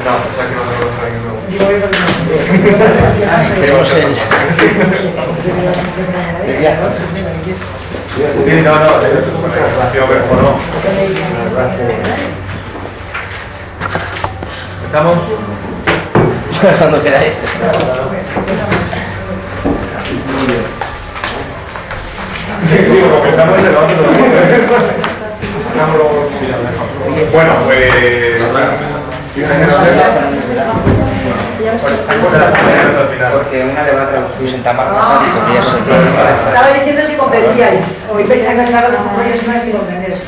No, o sea que no tenemos ahí luego. Tenemos el... Sí, no, quiero ver cómo no. ¿Estamos? Cuando queráis. Sí, digo, porque estamos en el otro. Bueno, pues... Porque una le va a traducir en Tamar y eso. Estaba diciendo si comprendíais. Hoy pensáis que claro, los compromisos no hay que comprender eso.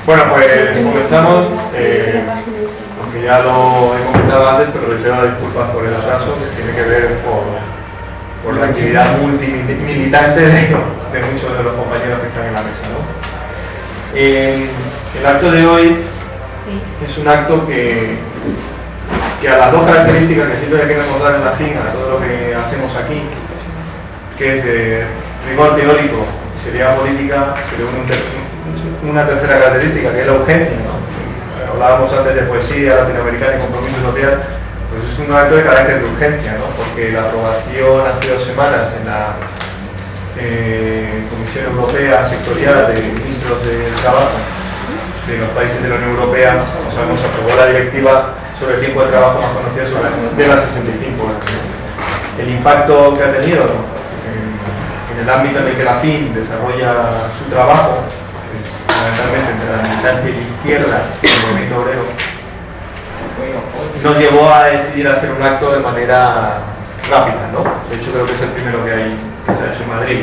Bueno, pues comenzamos, aunque ya lo he comentado antes, pero les pido disculpas por el atraso, que tiene que ver por la actividad multimilitante de muchos de los compañeros que están en la mesa, ¿no? El acto de hoy es un acto que a las dos características que siempre queremos dar en la fin a todo lo que hacemos aquí, que es rigor teórico, seriedad política, sería una tercera característica, que es la urgencia, ¿no? Hablábamos antes de poesía latinoamericana y compromiso social, pues es un acto de carácter de urgencia, ¿no? Porque la aprobación hace 2 semanas en la Comisión Europea sectorial de ministros del trabajo de los países de la Unión Europea, o sea, nos aprobó la directiva sobre el tiempo de trabajo más conocida de las 65 horas. El impacto que ha tenido en el ámbito en el que la FIN desarrolla su trabajo, fundamentalmente entre la militancia y la izquierda del movimiento obrero, nos llevó a decidir hacer un acto de manera rápida, ¿no? De hecho creo que es el primero que se ha hecho en Madrid.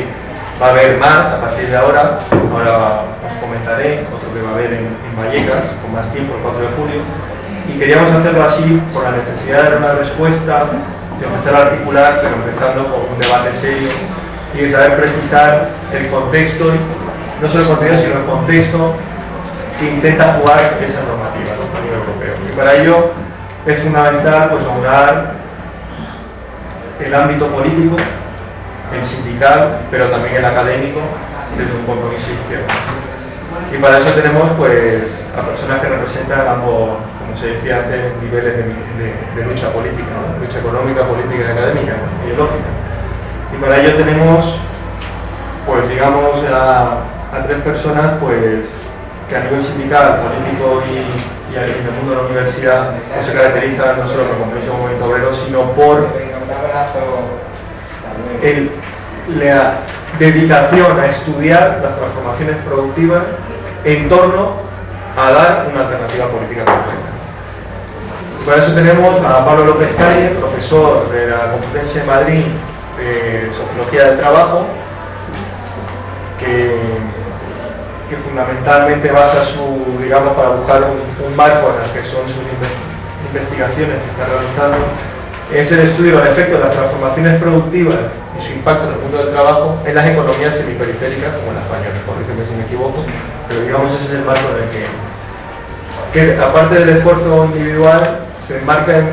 Va a haber más a partir de ahora os comentaré, otro que va a haber en Vallecas, con más tiempo, el 4 de julio, y queríamos hacerlo así por la necesidad de dar una respuesta, de empezar a articular, pero empezando por un debate serio, y de saber precisar el contexto, no solo el contenido, sino el contexto que intenta jugar esa normativa, ¿no? A nivel europeo. Y para ello es fundamental pues aunar el ámbito político, el sindical, pero también el académico, desde un compromiso izquierdo. Y para eso tenemos pues a personas que representan ambos, como se decía antes, niveles de lucha política, ¿no? Lucha económica, política y académica, ideológica. Y para ello tenemos, pues digamos, a 3 personas pues que a nivel sindical, político y en el mundo de la universidad no se caracterizan no solo por el compromiso del movimiento obrero, sino por la dedicación a estudiar las transformaciones productivas en torno a dar una alternativa política concreta. Para eso tenemos a Pablo López Calle, profesor de la Complutense de Madrid de Sociología del Trabajo, que fundamentalmente basa su, digamos, para buscar un marco en el que son sus investigaciones que está realizando, es el estudio de los efectos de las transformaciones productivas y su impacto en el mundo del trabajo en las economías semiperiféricas como en la española, corrígeme si me equivoco, pero digamos ese es el marco en el que aparte del esfuerzo individual se enmarca en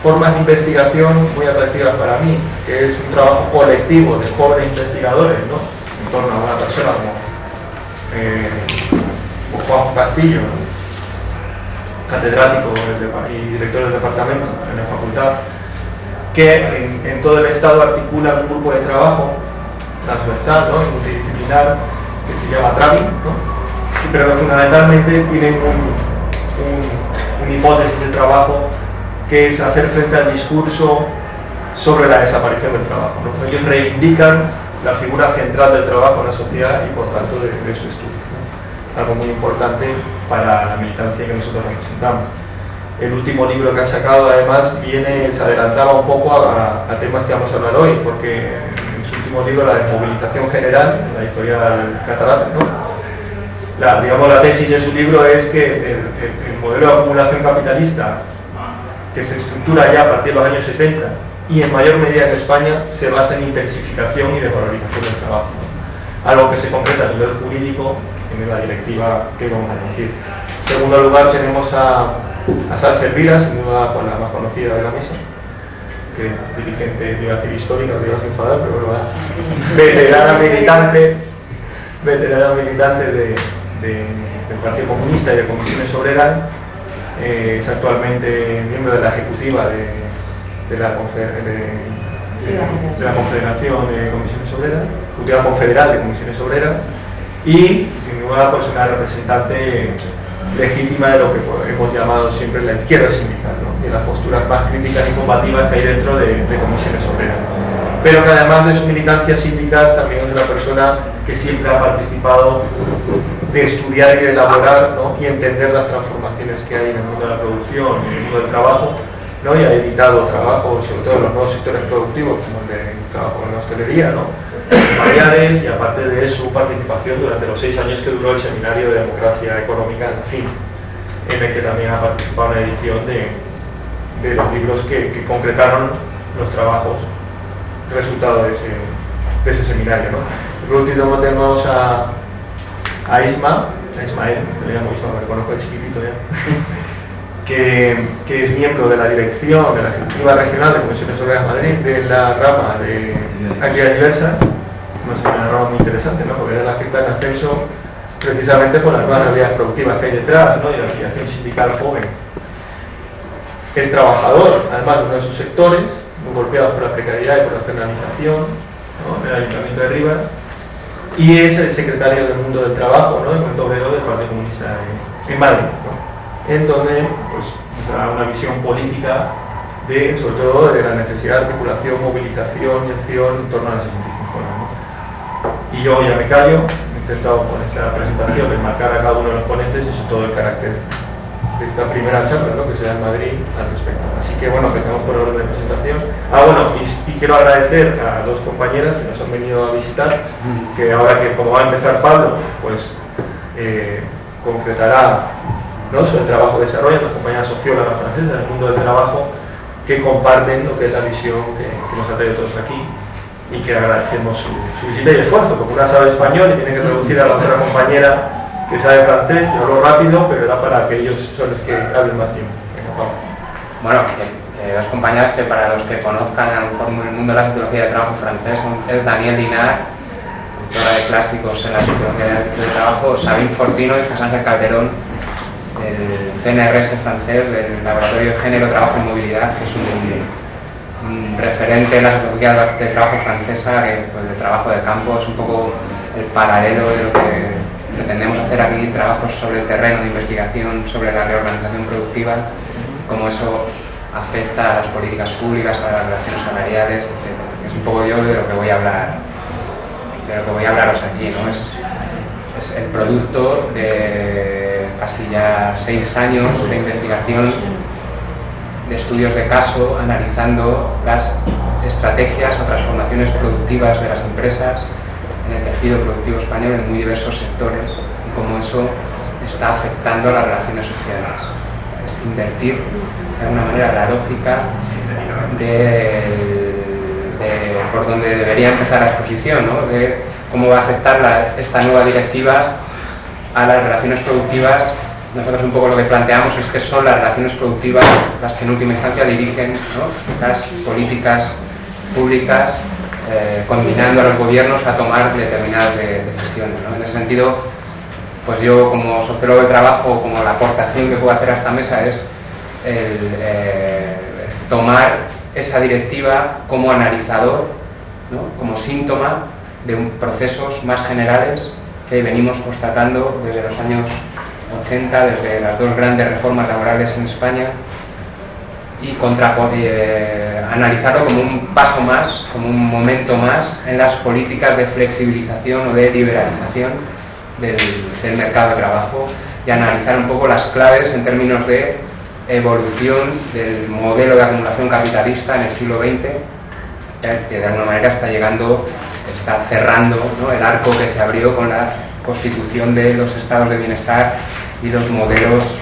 formas de investigación muy atractivas para mí, que es un trabajo colectivo de jóvenes investigadores, ¿no? En torno a una persona como Juan Castillo, ¿no? Catedrático y director del departamento en la facultad, que en todo el estado articula un grupo de trabajo transversal, ¿no? Y multidisciplinar, que se llama TRAVI, ¿no? Pero que fundamentalmente tienen un hipótesis de trabajo que es hacer frente al discurso sobre la desaparición del trabajo, ¿no? Ellos reivindican la figura central del trabajo en la sociedad y por tanto de su estudio, ¿no? Algo muy importante para la militancia que nosotros representamos. El último libro que ha sacado además se adelantaba un poco a temas que vamos a hablar hoy, porque en su último libro, La desmovilización general, en la editorial catalana, ¿no? La tesis de su libro es que el modelo de acumulación capitalista que se estructura ya a partir de los años 70 y en mayor medida en España se basa en intensificación y desvalorización del trabajo, ¿no? Algo que se concreta a nivel jurídico en la directiva que vamos a decir. En segundo lugar tenemos a Sánchez Elvira, sin duda con la más conocida de la mesa, que es dirigente, iba a decir histórica, me ibas a enfadar, pero bueno, veterana militante del Partido Comunista y de Comisiones Obreras, es actualmente miembro de la ejecutiva de la Confederación de Comisiones Obreras, Ejecutiva Confederal de Comisiones Obreras, y sin duda pues una representante legítima de lo que hemos llamado siempre la izquierda sindical, ¿no? De las posturas más críticas y combativas que hay dentro de Comisiones Obreras. Pero que además de su militancia sindical también es una persona que siempre ha participado de estudiar y de elaborar, ¿no? Y entender las transformaciones que hay en el mundo de la producción y en el mundo del trabajo, ¿no? Y ha editado trabajos, sobre todo en los nuevos sectores productivos, como el de trabajo en la hostelería, ¿no? Variadas, y aparte de su participación durante los 6 años que duró el Seminario de Democracia Económica, en fin, en el que también ha participado en la edición de los libros que concretaron los trabajos resultado de ese seminario, ¿no? Por último tenemos a Ismael, me llamo Ismael, me conozco de chiquitito ya, que es miembro de la dirección de la Ejecutiva Regional de Comisiones Obreras Madrid, de la rama de actividades diversas, una rama muy interesante, ¿no? Porque es la que está en ascenso precisamente por las nuevas realidades productivas que hay detrás, ¿no? Y la afiliación sindical joven. Es trabajador, además, de uno de sus sectores, muy golpeados por la precariedad y por la externalización, ¿no? Del Ayuntamiento de Rivas, y es el secretario del Mundo del Trabajo, ¿no? El Movimiento Obrero del Partido Comunista en Madrid, ¿no? En donde pues, da una visión política sobre todo de la necesidad de articulación, movilización y acción en torno a las instituciones, ¿no? Y yo ya me callo, he intentado con esta presentación enmarcar a cada uno de los ponentes y sobre todo el carácter de esta primera charla, ¿no? Que se da en Madrid al respecto. Así que bueno, empezamos por orden de presentación. Y quiero agradecer a dos compañeras que nos han venido a visitar, que ahora que como va a empezar Pablo, pues concretará, ¿no? Sobre el trabajo que desarrollan las compañeras sociólogas francesas del mundo del trabajo, que comparten lo que es la visión que nos ha traído todos aquí, y que agradecemos su visita y esfuerzo, porque una sabe español y tiene que traducir a la otra compañera que sabe francés. Yo hablo rápido, pero era para que ellos son los que hablen más tiempo. Bueno, dos compañeras que para los que conozcan a lo mejor el mundo de la sociología del trabajo francés es Daniel Dinard, autora de clásicos en la sociología del trabajo, Sabine Fortino y José Ángel Calderón, del CNRS francés, del Laboratorio de Género, Trabajo y Movilidad, que es un referente en la sociología del trabajo francesa, que pues, el trabajo de campo es un poco el paralelo de lo que pretendemos hacer aquí, trabajos sobre el terreno de investigación, sobre la reorganización productiva, cómo eso afecta a las políticas públicas, a las relaciones salariales, etc. Es un poco yo de lo que voy a hablaros aquí, ¿no? Es el producto de casi ya 6 años de investigación, de estudios de caso, analizando las estrategias o transformaciones productivas de las empresas en el tejido productivo español en muy diversos sectores y cómo eso está afectando a las relaciones sociales. Es invertir de alguna manera la lógica de por donde debería empezar la exposición, ¿no? De cómo va a afectar esta nueva directiva a las relaciones productivas. Nosotros un poco lo que planteamos es que son las relaciones productivas las que en última instancia dirigen, ¿no? Las políticas públicas, combinando a los gobiernos a tomar determinadas decisiones, ¿no? En ese sentido, pues yo como sociólogo de trabajo, como la aportación que puedo hacer a esta mesa es tomar esa directiva como analizador, ¿no? Como síntoma de procesos más generales que venimos constatando desde los años 80, desde las 2 grandes reformas laborales en España, y analizarlo como un paso más, como un momento más en las políticas de flexibilización o de liberalización del mercado de trabajo, y analizar un poco las claves en términos de evolución del modelo de acumulación capitalista en el siglo XX, que de alguna manera está cerrando, ¿no? El arco que se abrió con la constitución de los estados de bienestar y los modelos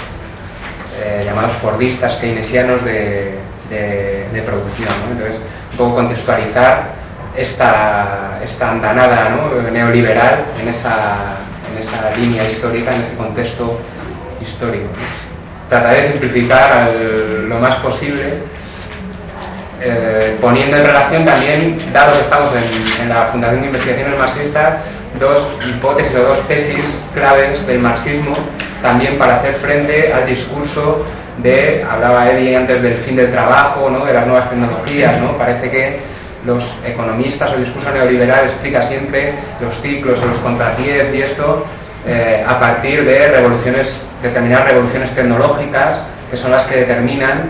llamados fordistas, keynesianos de producción, ¿no? Entonces, un poco contextualizar esta andanada, ¿no? Neoliberal en esa línea histórica, en ese contexto histórico, ¿no? Trataré de simplificar lo más posible, poniendo en relación también, dado que estamos en la Fundación de Investigaciones Marxistas, 2 hipótesis o 2 tesis claves del marxismo, también para hacer frente al discurso hablaba Eddie antes del fin del trabajo, ¿no? De las nuevas tecnologías, ¿no? Parece que los economistas o el discurso neoliberal explica siempre los ciclos o los contrapiés y esto a partir de determinadas revoluciones tecnológicas que son las que determinan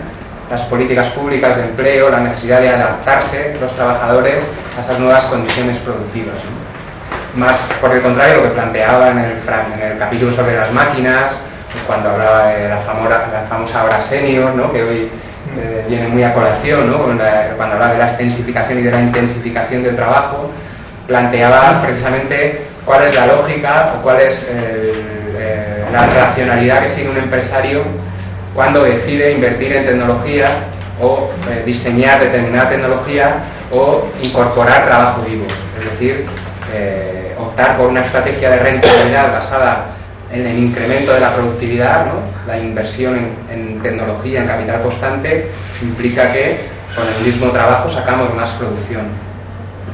las políticas públicas de empleo, la necesidad de adaptarse los trabajadores a esas nuevas condiciones productivas, ¿no? Más por el contrario lo que planteaba en el capítulo sobre las máquinas, cuando hablaba de la famosa hora senior, ¿no? Que hoy viene muy a colación, ¿no? Cuando hablaba de la extensificación y de la intensificación del trabajo, planteaba precisamente cuál es la lógica o cuál es la racionalidad que sigue un empresario cuando decide invertir en tecnología o diseñar determinada tecnología o incorporar trabajo vivo. Es decir, optar por una estrategia de rentabilidad basada en el incremento de la productividad, ¿no? La inversión en tecnología, en capital constante, implica que con el mismo trabajo sacamos más producción.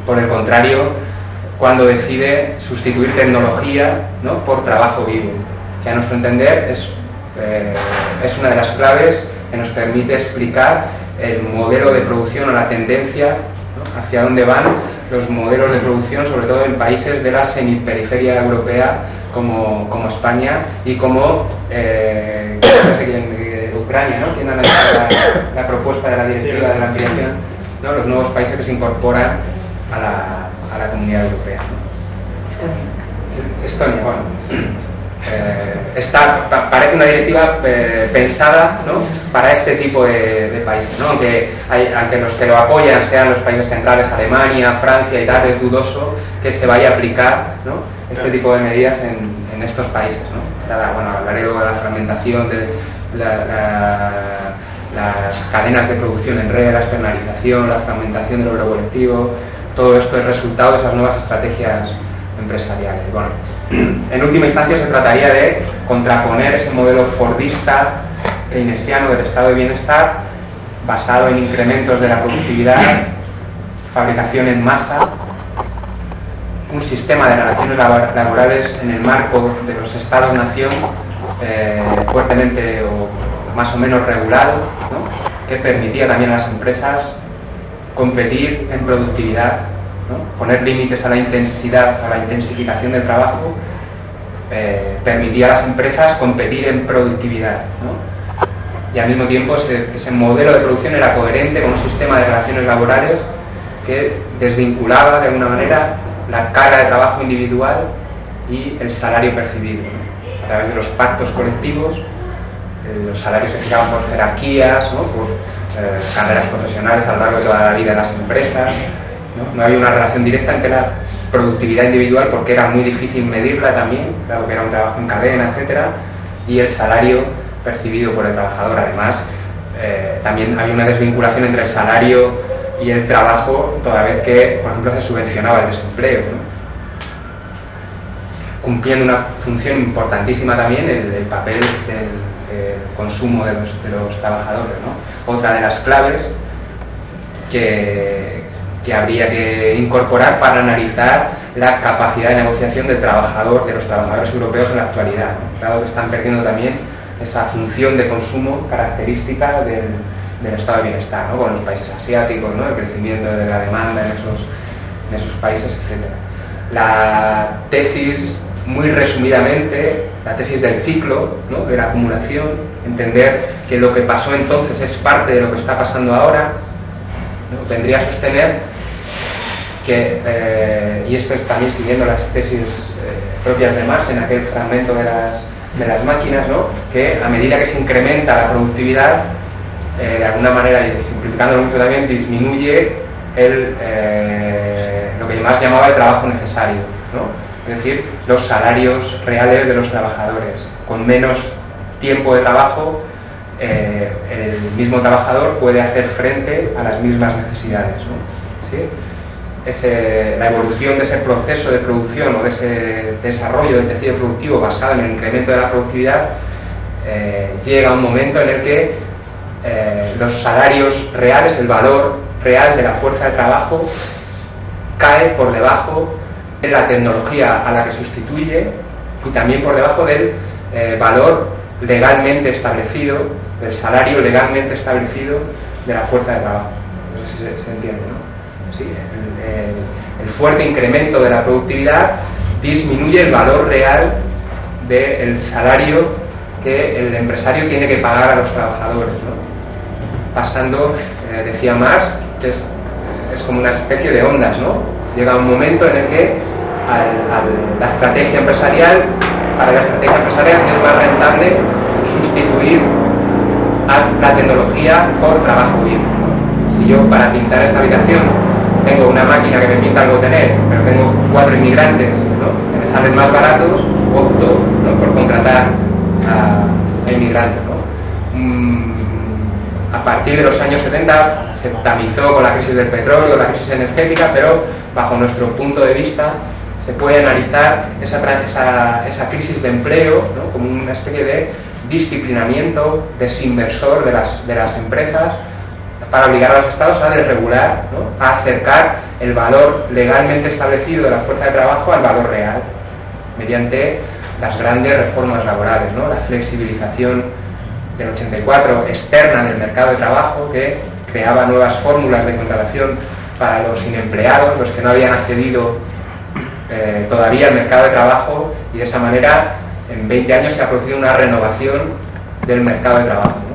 Por el contrario, cuando decide sustituir tecnología, ¿no? Por trabajo vivo, que a nuestro entender es una de las claves que nos permite explicar el modelo de producción o la tendencia, ¿no? Hacia dónde van los modelos de producción, sobre todo en países de la semiperiferia europea como España y como Ucrania, ¿no? Quien analiza la propuesta de la directiva de la ampliación, ¿no? Los nuevos países que se incorporan a la comunidad europea, ¿no? Estonia, bueno, parece una directiva pensada, ¿no? Para este tipo de países, ¿no? Aunque los que lo apoyan sean los países centrales, Alemania, Francia y tal, es dudoso que se vaya a aplicar, ¿no? Este tipo de medidas en estos países, ¿no? Bueno, hablaré luego de la fragmentación, de las cadenas de producción en red, la externalización, la fragmentación del obra colectivo. Todo esto es resultado de esas nuevas estrategias empresariales. Bueno, en última instancia se trataría de contraponer ese modelo fordista keynesiano del estado de bienestar basado en incrementos de la productividad, fabricación en masa, un sistema de relaciones laborales en el marco de los estados-nación fuertemente o más o menos regulado, ¿no? Que permitía también a las empresas competir en productividad, ¿no? Poner límites a la intensidad, a la intensificación del trabajo, permitía a las empresas competir en productividad, ¿no? Y al mismo tiempo ese modelo de producción era coherente con un sistema de relaciones laborales que desvinculaba de alguna manera la carga de trabajo individual y el salario percibido, ¿no? A través de los pactos colectivos, los salarios se fijaban por jerarquías, ¿no? Por carreras profesionales a lo largo de toda la vida de las empresas, ¿no? No había una relación directa entre la productividad individual porque era muy difícil medirla también, dado que era un trabajo en cadena, etcétera, y el salario percibido por el trabajador. Además, también había una desvinculación entre el salario y el trabajo, toda vez que, por ejemplo, se subvencionaba el desempleo, ¿no? Cumpliendo una función importantísima también el papel del consumo de los trabajadores, ¿no? Otra de las claves que habría que incorporar para analizar la capacidad de negociación del trabajador, de los trabajadores europeos en la actualidad, ¿no? Claro que están perdiendo también esa función de consumo característica del estado de bienestar, ¿no? Con los países asiáticos, ¿no? El crecimiento de la demanda en esos países, etc. La tesis, muy resumidamente, la tesis del ciclo, ¿no? De la acumulación, entender que lo que pasó entonces es parte de lo que está pasando ahora, ¿no? Vendría a sostener que, y esto es también siguiendo las tesis propias de Marx en aquel fragmento de las máquinas, ¿no? Que a medida que se incrementa la productividad, de alguna manera, y simplificándolo mucho también, disminuye lo que Marx llamaba el trabajo necesario, ¿no? Es decir, los salarios reales de los trabajadores. Con menos tiempo de trabajo, el mismo trabajador puede hacer frente a las mismas necesidades, ¿no? ¿Sí? La evolución de ese proceso de producción o de ese desarrollo del tejido productivo basado en el incremento de la productividad llega a un momento en el que los salarios reales, el valor real de la fuerza de trabajo cae por debajo de la tecnología a la que sustituye y también por debajo del valor legalmente establecido, del salario legalmente establecido de la fuerza de trabajo. No sé si se entiende, ¿no? Sí, el fuerte incremento de la productividad disminuye el valor real del salario que el empresario tiene que pagar a los trabajadores, ¿no? Pasando, decía Marx, que es como una especie de ondas, ¿no? Llega un momento en el que la estrategia empresarial, para la estrategia empresarial es más rentable sustituir a la tecnología por trabajo bien. Si yo para pintar esta habitación tengo una máquina que me pinta el boteler, pero tengo 4 inmigrantes, ¿no?, que me salen más baratos, opto, ¿no?, por contratar a inmigrantes, ¿no? A partir de los años 70 se tamizó con la crisis del petróleo, la crisis energética, pero bajo nuestro punto de vista se puede analizar esa crisis de empleo, ¿no?, como una especie de disciplinamiento desinversor de las empresas para obligar a los estados a desregular, ¿no?, a acercar el valor legalmente establecido de la fuerza de trabajo al valor real, mediante las grandes reformas laborales, ¿no?, la flexibilización del 84 externa del mercado de trabajo, que creaba nuevas fórmulas de contratación para los inempleados, los que no habían accedido todavía al mercado de trabajo, y de esa manera en 20 años se ha producido una renovación del mercado de trabajo, ¿no?,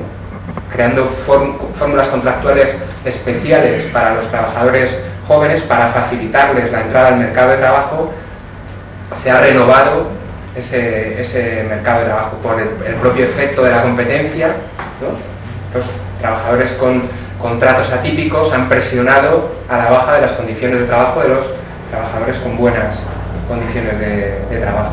creando fórmulas contractuales especiales para los trabajadores jóvenes para facilitarles la entrada al mercado de trabajo. Se ha renovado ese mercado de trabajo por el propio efecto de la competencia, ¿no? Los trabajadores con contratos atípicos han presionado a la baja de las condiciones de trabajo de los trabajadores con buenas condiciones de trabajo.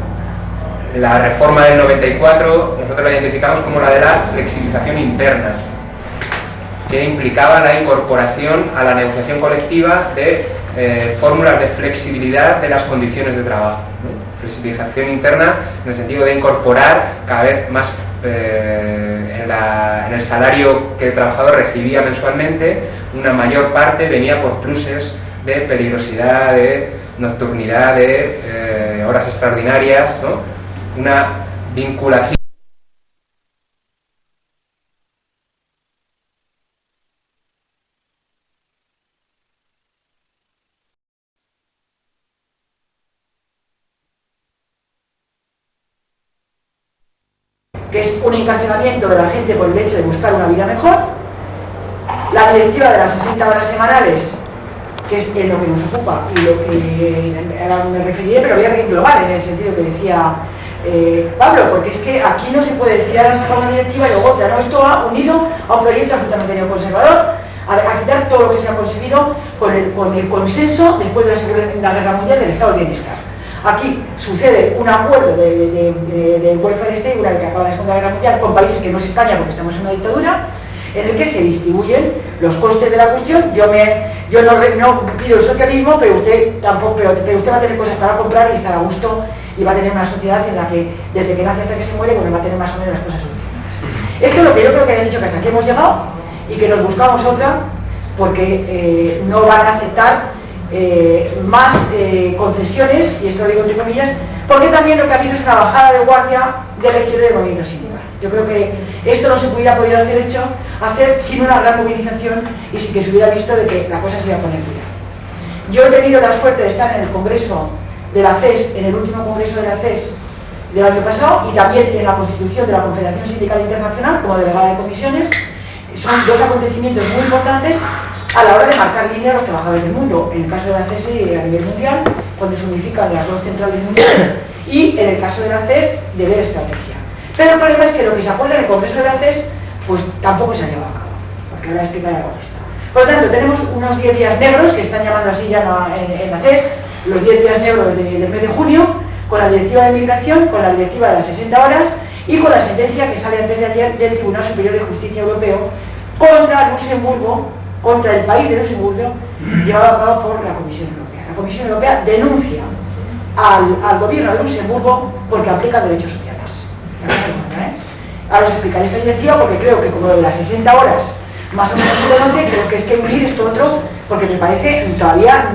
La reforma del 94 nosotros la identificamos como la de la flexibilización interna, que implicaba la incorporación a la negociación colectiva de fórmulas de flexibilidad de las condiciones de trabajo, ¿no? Flexibilización interna en el sentido de incorporar cada vez más en el salario que el trabajador recibía mensualmente, una mayor parte venía por pluses de peligrosidad, de nocturnidad, de horas extraordinarias, ¿no?, una vinculación que es un encarcelamiento de la gente por el hecho de buscar una vida mejor, la directiva de las 60 horas semanales, que es en lo que nos ocupa y lo que ahora me referiré, pero voy a englobar en el sentido que decía Pablo, porque es que aquí no se puede decir ahora sacar una directiva y luego otra, ¿no? Esto ha unido a un proyecto absolutamente neoconservador, a quitar todo lo que se ha conseguido con el consenso después de la Segunda Guerra Mundial del Estado del Bienestar. Aquí sucede un acuerdo de welfare state, una vez que acaba la Segunda Guerra Mundial, con países que no es España porque estamos en una dictadura, en el que se distribuyen los costes de la cuestión. Yo no pido el socialismo, pero usted tampoco, pero usted va a tener cosas para comprar y estar a gusto, y va a tener una sociedad en la que desde que nace hasta que se muere, pues va a tener más o menos las cosas solucionadas. Esto es lo que yo creo que han dicho, que hasta aquí hemos llegado y que nos buscamos otra, porque no van a aceptar más concesiones, y esto lo digo entre comillas, porque también lo que ha habido es una bajada de guardia de la izquierda del movimiento sindical. Yo creo que esto no se hubiera podido hacer sin una gran movilización y sin que se hubiera visto de que la cosa se iba a poner dura. Yo he tenido la suerte de estar en el congreso de la CES, en el último congreso de la CES del año pasado, y también en la constitución de la Confederación Sindical Internacional como delegada de comisiones. Son dos acontecimientos muy importantes a la hora de marcar línea a los trabajadores del mundo, en el caso de la CES a nivel mundial, cuando se unifican las dos centrales mundiales, y en el caso de la CES de ver estrategia. Pero el problema es que lo que se acuerda en el Congreso de la CES pues tampoco se ha llevado a cabo, porque ahora explicaré algo de esto. Por lo tanto, tenemos unos 10 días negros, que están llamando así ya en la CES, los 10 días negros del mes de junio, con la directiva de migración, con la directiva de las 60 horas y con la sentencia que sale antes de ayer del Tribunal Superior de Justicia Europeo contra Luxemburgo, contra el país de Luxemburgo, llevado a cabo por la Comisión Europea. La Comisión Europea denuncia al gobierno de Luxemburgo porque aplica derechos sociales. Ahora os explicaré esta directiva, porque creo que como de las 60 horas más o menos se conoce, creo que es que unir esto otro, porque me parece todavía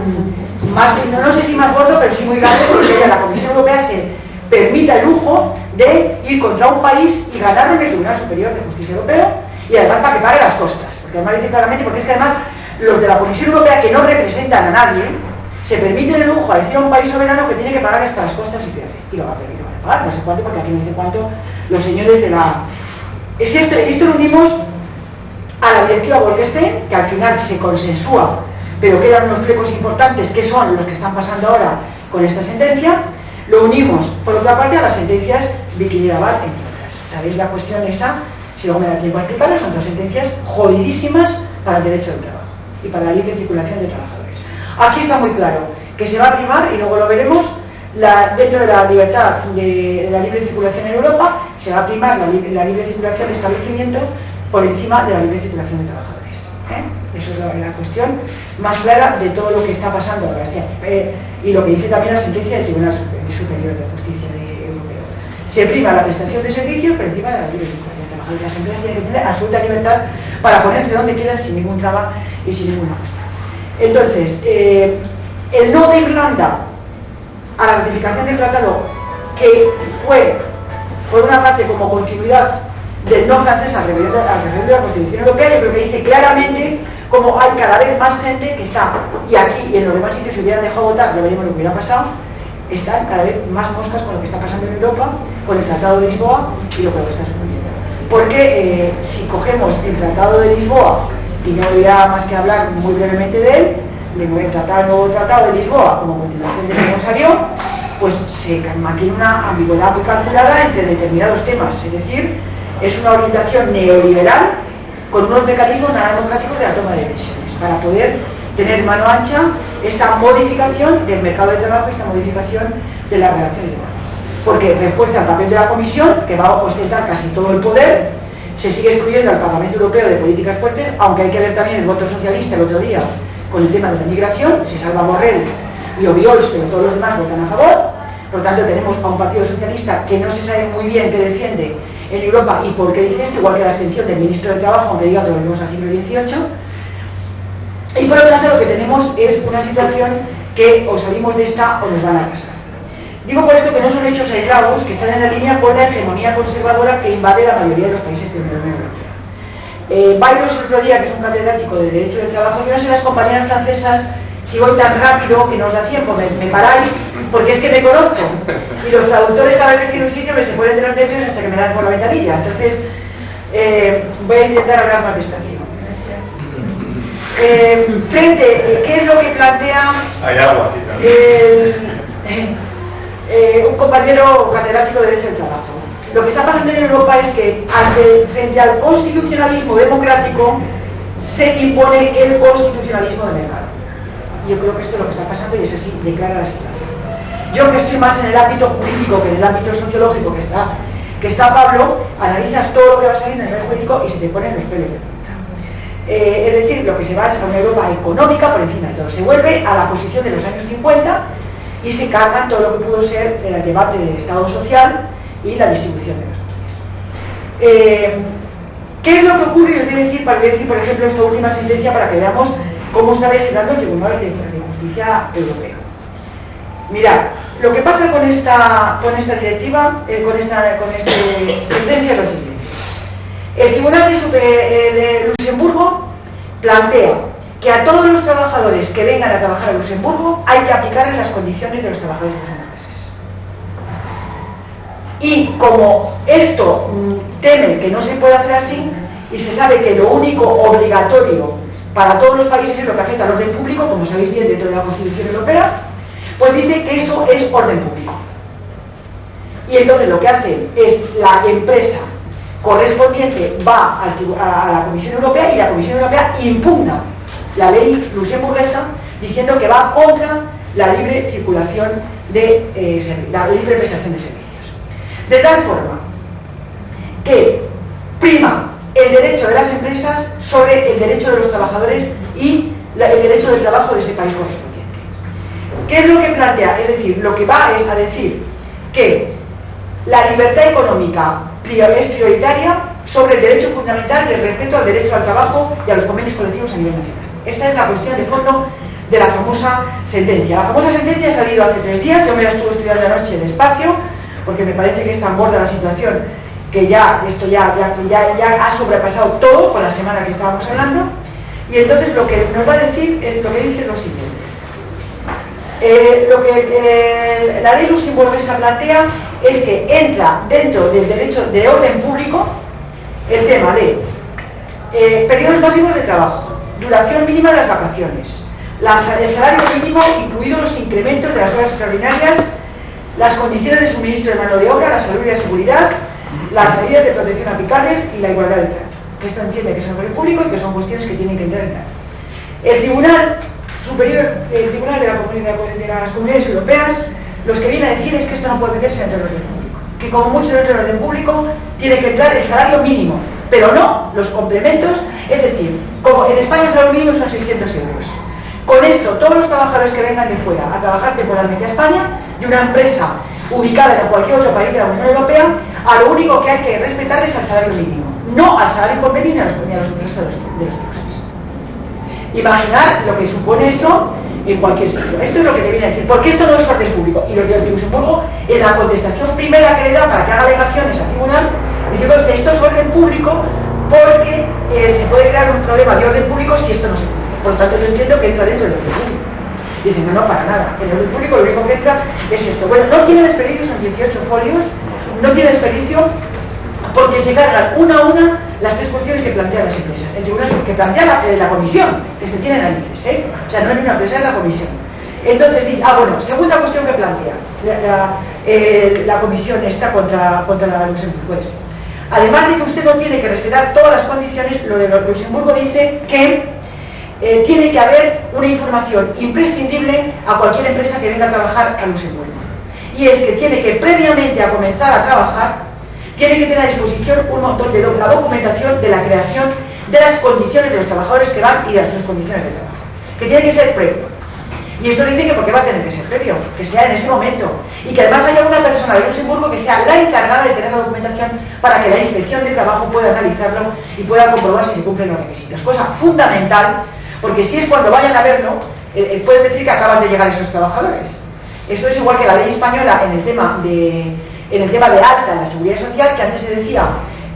más, no sé si más gordo, pero sí muy grande, porque la Comisión Europea se permite el lujo de ir contra un país y ganarlo en el Tribunal Superior de Justicia Europeo, y además para que pague las costas, porque además dice claramente, porque es que además los de la Comisión Europea, que no representan a nadie, se permiten el lujo a decir a un país soberano que tiene que pagar estas costas y pierde, y lo va a perder, y lo van a pagar, no sé cuánto, porque aquí no dice cuánto los señores de la... Esto lo unimos a la directiva Bolkestein, que al final se consensúa, pero quedan unos flecos importantes que son los que están pasando ahora con esta sentencia. Lo unimos, por otra parte, a las sentencias Vicky y Laval, entre otras. ¿Sabéis la cuestión esa? Si luego me da tiempo a explicarlo, son dos sentencias jodidísimas para el derecho del trabajo y para la libre circulación de trabajadores. Aquí está muy claro que se va a primar, y luego lo veremos, dentro de la libertad de la libre circulación en Europa, se va a primar la libre circulación de establecimiento por encima de la libre circulación de trabajadores. Eso es la cuestión más clara de todo lo que está pasando ahora. Y lo que dice también la sentencia del Tribunal Superior de Justicia Europeo. Se prima la prestación de servicios por encima de la libre circulación de trabajadores. Las empresas tienen que tener absoluta libertad para ponerse donde quieran sin ningún traba y sin ninguna cuestión. Entonces, el no de Irlanda a la ratificación del tratado, que fue, por una parte, como continuidad del no francés al referendo de la Constitución Europea, yo creo que dice claramente cómo hay cada vez más gente que está, y aquí y en los demás sitios, si hubieran dejado votar, ya veremos lo que hubiera pasado, están cada vez más moscas con lo que está pasando en Europa, con el Tratado de Lisboa y lo que está suponiendo. Porque si cogemos el Tratado de Lisboa, y no voy a más que hablar muy brevemente de él, el nuevo Tratado de Lisboa como continuación de cómo salió, pues se mantiene una ambigüedad muy calculada entre determinados temas, es decir, es una orientación neoliberal con unos mecanismos nada democráticos de la toma de decisiones para poder tener mano ancha esta modificación del mercado de trabajo, esta modificación de las relaciones de trabajo, porque refuerza el papel de la Comisión, que va a ostentar casi todo el poder. Se sigue excluyendo al Parlamento Europeo de políticas fuertes, aunque hay que ver también el voto socialista el otro día con el tema de la migración. Se salva Borrell y Obiols, pero todos los demás votan a favor. Por lo tanto, tenemos a un partido socialista que no se sabe muy bien qué defiende en Europa y por qué dice esto, igual que la abstención del ministro de Trabajo, aunque diga que volvemos al siglo XVIII. Y por lo tanto, lo que tenemos es una situación que o salimos de esta o nos van a casar. Digo por esto que no son hechos aislados, que están en la línea con la hegemonía conservadora que invade la mayoría de los países de la Unión Europea. Bayros, el otro día, que es un catedrático de Derecho del Trabajo, yo no sé las compañeras francesas si voy tan rápido que no os da tiempo, me paráis, porque es que me conozco. Y los traductores cada vez que tienen un sitio me se ponen de los nervios hasta que me dan por la ventanilla. Entonces, voy a intentar hablar más despacio. Frente, ¿qué es lo que plantea un compañero catedrático de Derecho del Trabajo? Lo que está pasando en Europa es que frente al constitucionalismo democrático se impone el constitucionalismo de mercado. Yo creo que esto es lo que está pasando y es así, declara la situación. Yo, que estoy más en el ámbito jurídico que en el ámbito sociológico que está Pablo, analizas todo lo que va saliendo en el ámbito jurídico y se te ponen los pelos de punta. Es decir, lo que se va es a una Europa económica por encima de todo. Se vuelve a la posición de los años 50 y se carga todo lo que pudo ser el debate del Estado social y la distribución de los costes. ¿Qué es lo que ocurre? Os voy a decir, por ejemplo, esta última sentencia para que veamos cómo está legislando el Tribunal de Justicia Europeo. Mirad, lo que pasa con esta directiva, con esta sentencia es lo siguiente. El Tribunal de Luxemburgo plantea que a todos los trabajadores que vengan a trabajar a Luxemburgo hay que aplicarles las condiciones de los trabajadores luxemburgueses. Y como esto teme que no se puede hacer así, y se sabe que lo único obligatorio para todos los países es lo que afecta al orden público, como sabéis bien dentro de la Constitución Europea, pues dice que eso es orden público. Y entonces lo que hace es la empresa correspondiente va a la Comisión Europea y la Comisión Europea impugna la ley luxemburguesa diciendo que va contra la libre circulación la libre prestación de servicios. De tal forma que prima el derecho de las empresas sobre el derecho de los trabajadores y el derecho del trabajo de ese país correspondiente. ¿Qué es lo que plantea? Es decir, lo que va es a decir que la libertad económica es prioritaria sobre el derecho fundamental y el respeto al derecho al trabajo y a los convenios colectivos a nivel nacional. Esta es la cuestión de fondo de la famosa sentencia. La famosa sentencia ha salido hace 3 días, yo me la estuve estudiando anoche despacio, porque me parece que es tan gorda la situación que ya esto ya ha sobrepasado todo con la semana que estábamos hablando. Y entonces lo que nos va a decir es lo que dice lo siguiente. Lo que la ley luxemburguesa plantea es que entra dentro del derecho de orden público el tema de periodos máximos de trabajo, duración mínima de las vacaciones, el salario mínimo, incluidos los incrementos de las horas extraordinarias, las condiciones de suministro de mano de obra, la salud y la seguridad, las medidas de protección aplicables y la igualdad de trato. Esto entiende que es orden público y que son cuestiones que tienen que entrar. El Tribunal Superior, el Tribunal de las Comunidades Europeas, los que viene a decir es que esto no puede meterse dentro del orden público, que como mucho dentro del orden público tiene que entrar el salario mínimo, pero no los complementos, es decir, como en España el salario mínimo son 600 euros. Con esto, todos los trabajadores que vengan de fuera a trabajar temporalmente a España, de una empresa ubicada en cualquier otro país de la Unión Europea, a lo único que hay que respetar es al salario mínimo, no al salario convenio ni a los restos de los taxes. Imaginar lo que supone eso en cualquier sitio. Esto es lo que te viene a decir, porque esto no es orden público. Y los de Luxemburgo, en la contestación primera que le da para que haga alegaciones al tribunal, decimos que esto es orden público porque se puede crear un problema de orden público si esto no se cumple. Por lo tanto, yo entiendo que entra dentro del orden público. Y dicen, no, para nada. En el orden público lo único que entra es esto. Bueno, no tiene desperdicio, son 18 folios, no tiene desperdicio porque se cargan una a una las tres cuestiones que plantean las empresas. El tribunal que plantea la comisión, es que tiene narices, O sea, no es una empresa, es la comisión. Entonces dice, bueno, segunda cuestión que plantea la comisión está contra la Luxemburgo es, además de que usted no tiene que respetar todas las condiciones, lo de Luxemburgo dice que tiene que haber una información imprescindible a cualquier empresa que venga a trabajar a Luxemburgo. Y es que tiene que, previamente a comenzar a trabajar, tiene que tener a disposición un montón de la documentación de la creación de las condiciones de los trabajadores que van y de sus condiciones de trabajo, que tiene que ser previo. Y esto dice que porque va a tener que ser previo, que sea en ese momento, y que además haya una persona de Luxemburgo que sea la encargada de tener la documentación para que la inspección de trabajo pueda analizarlo y pueda comprobar si se cumplen los requisitos. Cosa fundamental, porque si es cuando vayan a verlo, pueden decir que acaban de llegar esos trabajadores. Esto es igual que la ley española en el tema de alta en la seguridad social, que antes se decía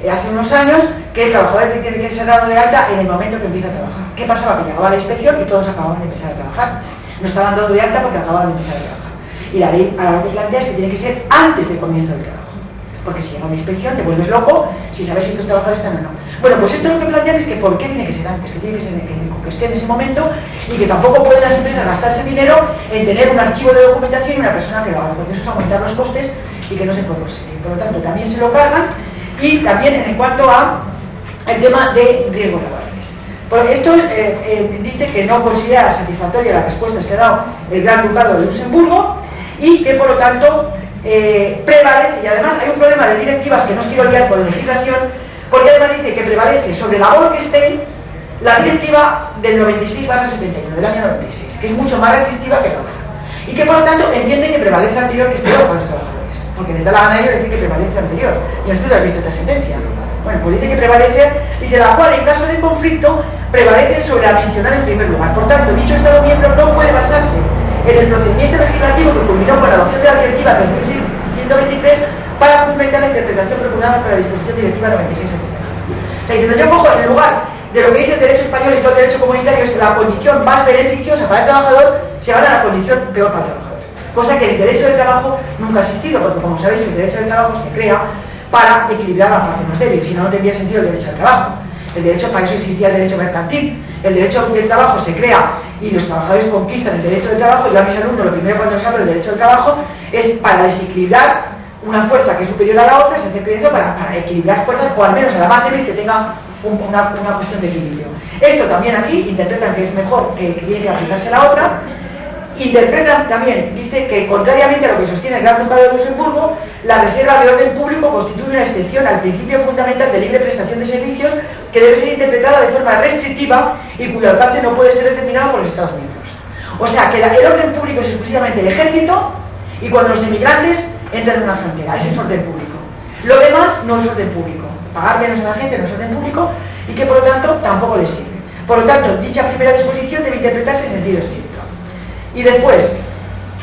hace unos años que el trabajador tiene que ser dado de alta en el momento que empieza a trabajar. ¿Qué pasaba? Que llegaba la inspección y todos acababan de empezar a trabajar. No estaban dados de alta porque acababan de empezar a trabajar. Y la ley ahora lo que plantea es que tiene que ser antes del comienzo del trabajo. Porque si llega una inspección te vuelves loco si sabes si estos trabajadores están o no. Bueno, pues esto lo que plantean es que ¿por qué tiene que ser antes? Que tiene que ser que esté en ese momento y que tampoco pueden las empresas gastarse dinero en tener un archivo de documentación y una persona que lo haga, porque eso es aumentar los costes y que no se puede conseguir. Por lo tanto, también se lo cargan. Y también en cuanto a el tema de riesgos laborales. Porque esto dice que no considera satisfactoria las respuestas que ha dado el Gran Ducado de Luxemburgo y que por lo tanto prevalece, y además hay un problema de directivas que no os quiero liar por legislación, porque además dice que prevalece sobre la Bolkestein la directiva del 96/71, del año 96, que es mucho más restrictiva que la otra. Y que por lo tanto entiende que prevalece la anterior, que es peor para los trabajadores. Porque les da la gana a ellos decir que prevalece la anterior. Y nosotros has visto esta sentencia. Bueno, pues dice que prevalece, dice la cual en caso de conflicto prevalece sobre la mencionada en primer lugar. Por tanto, dicho Estado miembro no puede basarse en el procedimiento legislativo que culminó con la adopción de la directiva 2123 para fundamentar la interpretación procurada para la disposición directiva 96/71. Diciendo, yo cojo en el lugar de lo que dice el derecho español y todo el derecho comunitario, es que la condición más beneficiosa para el trabajador se va a la condición peor para el trabajador. Cosa que el derecho del trabajo nunca ha existido, porque como sabéis el derecho del trabajo se crea para equilibrar la parte más débil, si no, no tendría sentido el derecho al trabajo. El derecho, para eso existía el derecho mercantil. El derecho del trabajo se crea y los trabajadores conquistan el derecho del trabajo. Yo a mis alumnos lo primero cuando les hablo del derecho del trabajo es para desequilibrar una fuerza que es superior a la otra, se hace eso para equilibrar fuerzas, o al menos a la más débil que tenga una cuestión de equilibrio. Esto también aquí interpretan que es mejor, que tiene que aplicarse la otra. Interpretan también, dice que contrariamente a lo que sostiene el Gran Ducado de Luxemburgo, la reserva de orden público constituye una excepción al principio fundamental de libre prestación de servicios que debe ser interpretada de forma restrictiva y cuyo alcance no puede ser determinado por los Estados miembros. O sea que el orden público es exclusivamente el ejército y cuando los emigrantes entran en una frontera, ese es orden público. Lo demás no es orden público. Pagar menos a la gente no es orden público y que por lo tanto tampoco les sirve. Por lo tanto, dicha primera disposición debe interpretarse en sentido estricto. Y después,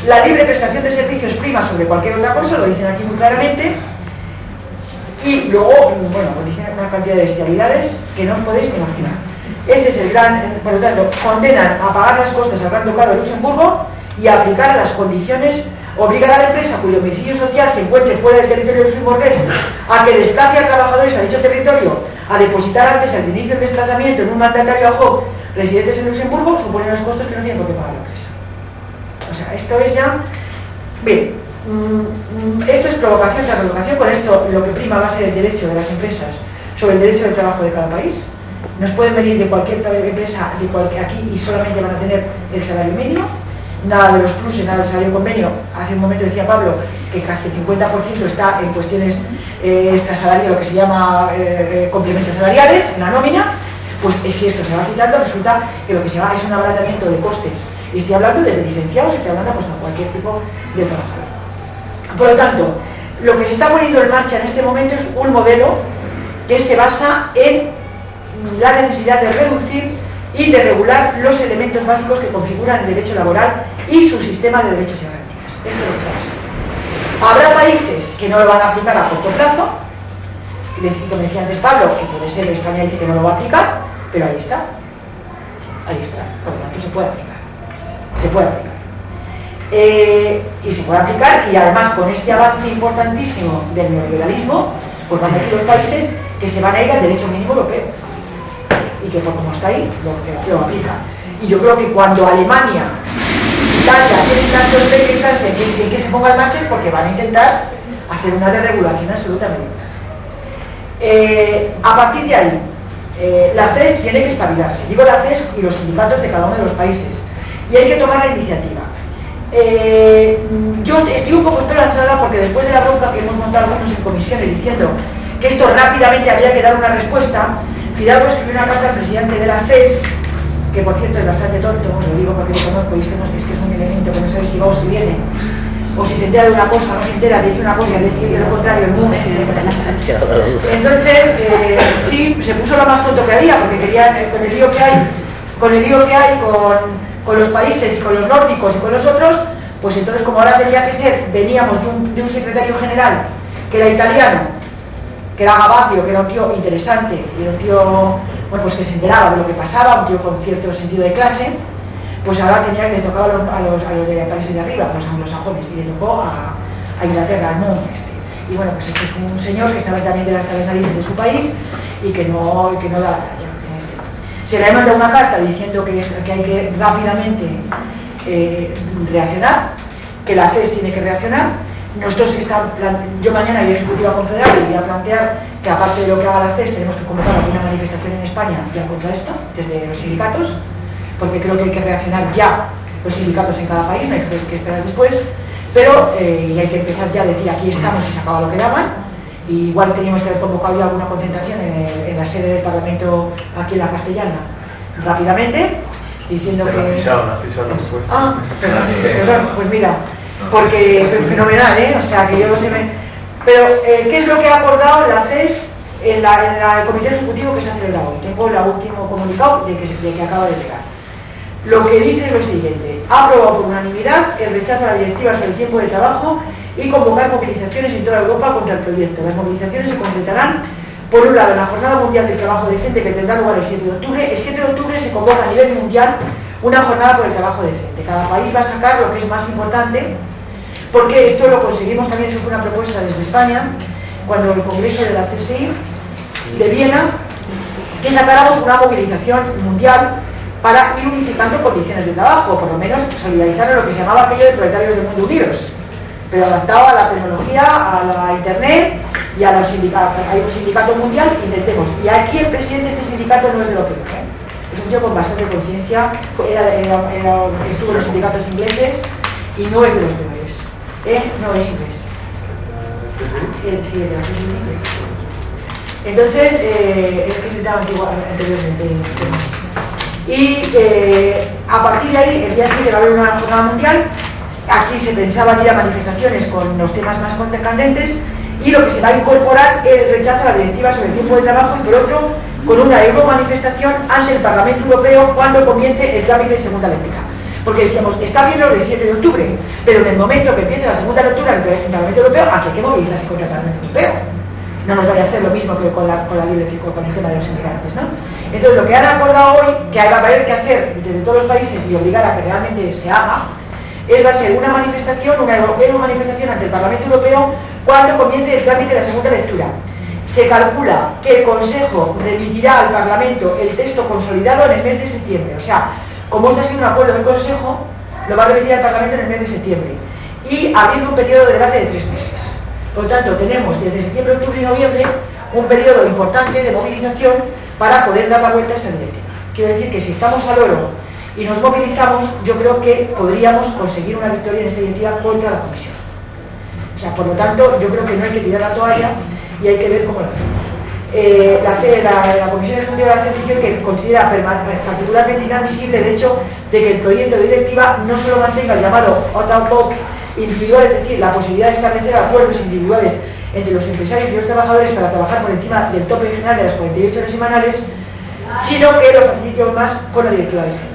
La libre prestación de servicios prima sobre cualquier otra cosa, lo dicen aquí muy claramente. Y luego, bueno, pues dicen una cantidad de bestialidades que no os podéis imaginar. Este es el gran, por lo tanto, condenan a pagar las costas al Gran Ducado de Luxemburgo y a aplicar las condiciones, obligar a la empresa cuyo domicilio social se encuentre fuera del territorio luxemburgués a que desplace a trabajadores a dicho territorio a depositar antes al inicio del desplazamiento en un mandatario ad hoc residentes en Luxemburgo, supone unos costos que no tienen por qué pagar la empresa. O sea, esto es ya... Bien, esto es provocación tras provocación. Con esto lo que prima va a ser el derecho de las empresas sobre el derecho del trabajo de cada país. Nos pueden venir de cualquier empresa aquí y solamente van a tener el salario mínimo. Nada de los pluses, nada del salario convenio. Hace un momento decía Pablo que casi el 50% está en cuestiones extrasalariales, lo que se llama complementos salariales, en la nómina. Pues si esto se va quitando, resulta que lo que se va es un abaratamiento de costes. Y estoy hablando de licenciados, estoy hablando pues, de cualquier tipo de trabajador. Por lo tanto, lo que se está poniendo en marcha en este momento es un modelo que se basa en la necesidad de reducir y de regular los elementos básicos que configuran el derecho laboral y su sistema de derechos y garantías. Esto es lo que va a ser. Habrá países que no lo van a aplicar a corto plazo, como decía antes Pablo, que puede ser España dice que no lo va a aplicar, pero ahí está. Ahí está. Por lo tanto, se puede aplicar. Se puede aplicar. Y se puede aplicar, y además con este avance importantísimo del neoliberalismo, pues van a decir los países que se van a ir al derecho mínimo europeo y que por como está ahí lo aplica. Y yo creo que cuando Alemania, Italia tienen tanto empeño y Francia en que se ponga en marcha es porque van a intentar hacer una desregulación absolutamente. A partir de ahí, la CES tiene que espabilarse, digo la CES y los sindicatos de cada uno de los países, y hay que tomar la iniciativa. Yo estoy un poco esperanzada porque después de la bronca que hemos montado algunos en comisiones diciendo que esto rápidamente había que dar una respuesta, Fidalgo escribió una carta al presidente de la CES, que por cierto es bastante tonto, os lo digo porque lo conozco y es que es un elemento que no sabe si va o si viene, o si se entera de una cosa o no se entera, dice una cosa y al día siguiente lo contrario, el mundo. Entonces, sí, se puso lo más tonto que había, porque querían, con el lío que hay con los países y con los nórdicos y con los otros, pues entonces como ahora tenía que ser, veníamos de un secretario general que era italiano, que era Gabazio, que era un tío interesante y un tío, bueno, pues que se enteraba de lo que pasaba, un tío con cierto sentido de clase, pues ahora tenía que le tocaba a los de países de arriba, a los anglosajones, y le tocó a Inglaterra, al mundo este. Y bueno, pues este es un señor que estaba también de las narices de su país y que no da la talla. Se le ha mandado una carta diciendo que hay que rápidamente reaccionar, que la CES tiene que reaccionar. Nosotros yo mañana iré a Ejecutiva Confederal y voy a plantear que aparte de lo que haga la CES tenemos que convocar alguna manifestación en España ya contra esto, desde los sindicatos, porque creo que hay que reaccionar ya los sindicatos en cada país, no hay que esperar después, pero y hay que empezar ya a decir aquí estamos y se acaba lo que daban. Y igual teníamos que haber convocado ya alguna concentración en la sede del Parlamento aquí en la Castellana, rápidamente, diciendo pero que... pisado la respuesta. Ah, perdón, pues mira, porque fenomenal, ¿eh? O sea, que yo no sé... Pero, ¿qué es lo que ha acordado la CES en el Comité Ejecutivo que se ha celebrado hoy? Tengo el último comunicado de que acaba de llegar. Lo que dice es lo siguiente: ha aprobado por unanimidad el rechazo a la directiva sobre el tiempo de trabajo y convocar movilizaciones en toda Europa contra el proyecto. Las movilizaciones se completarán, por un lado, en la Jornada Mundial del Trabajo Decente que tendrá lugar el 7 de octubre. El 7 de octubre se convoca a nivel mundial una jornada por el trabajo decente. Cada país va a sacar lo que es más importante, porque esto lo conseguimos también, eso fue una propuesta desde España, cuando el Congreso de la CSI de Viena, que sacáramos una movilización mundial para ir unificando condiciones de trabajo, por lo menos solidarizar a lo que se llamaba aquello de proletarios del mundo unidos, pero adaptado a la tecnología, a la internet y a los sindicatos. Hay un sindicato mundial, intentemos. Y aquí el presidente de este sindicato no es de lo que es un tío con bastante conciencia, estuvo en los sindicatos ingleses y no es de los peores. No es inglés. Sí, de los ingleses. Entonces, es que se estaba anteriormente. Y a partir de ahí, el día siguiente va a haber una jornada mundial. Aquí se pensaba ir a manifestaciones con los temas más candentes, y lo que se va a incorporar es el rechazo a la directiva sobre el tiempo de trabajo, y por otro, con una euromanifestación ante el Parlamento Europeo cuando comience el trámite de segunda lectura. porque decíamos, está bien lo del 7 de octubre, pero en el momento que empiece la segunda lectura del Parlamento Europeo, aquí hay que movilizarse contra el Parlamento Europeo. No nos vaya a hacer lo mismo que con la libre circulación, con el tema de los inmigrantes, ¿no? Entonces lo que han acordado hoy, que va a haber que hacer desde todos los países y obligar a que realmente se haga, va a ser una manifestación ante el Parlamento Europeo cuando comience el trámite de la segunda lectura. Se calcula que el Consejo remitirá al Parlamento el texto consolidado en el mes de septiembre. O sea, como este ha sido un acuerdo del Consejo, lo va a remitir al Parlamento en el mes de septiembre. Y abriendo un periodo de debate de 3 meses. Por lo tanto, tenemos desde septiembre, octubre y noviembre un periodo importante de movilización para poder dar la vuelta a esta directiva. Quiero decir que si estamos al oro y nos movilizamos, yo creo que podríamos conseguir una victoria en esta directiva contra la Comisión. O sea, por lo tanto, yo creo que no hay que tirar la toalla y hay que ver cómo lo hacemos. La Comisión Ejecutiva de la Transición que considera particularmente inadmisible el hecho de que el proyecto de directiva no solo mantenga el llamado out-of-box individual, es decir, la posibilidad de establecer acuerdos individuales entre los empresarios y los trabajadores para trabajar por encima del tope general de las 48 horas semanales, sino que lo facilite aún más con la directiva de género.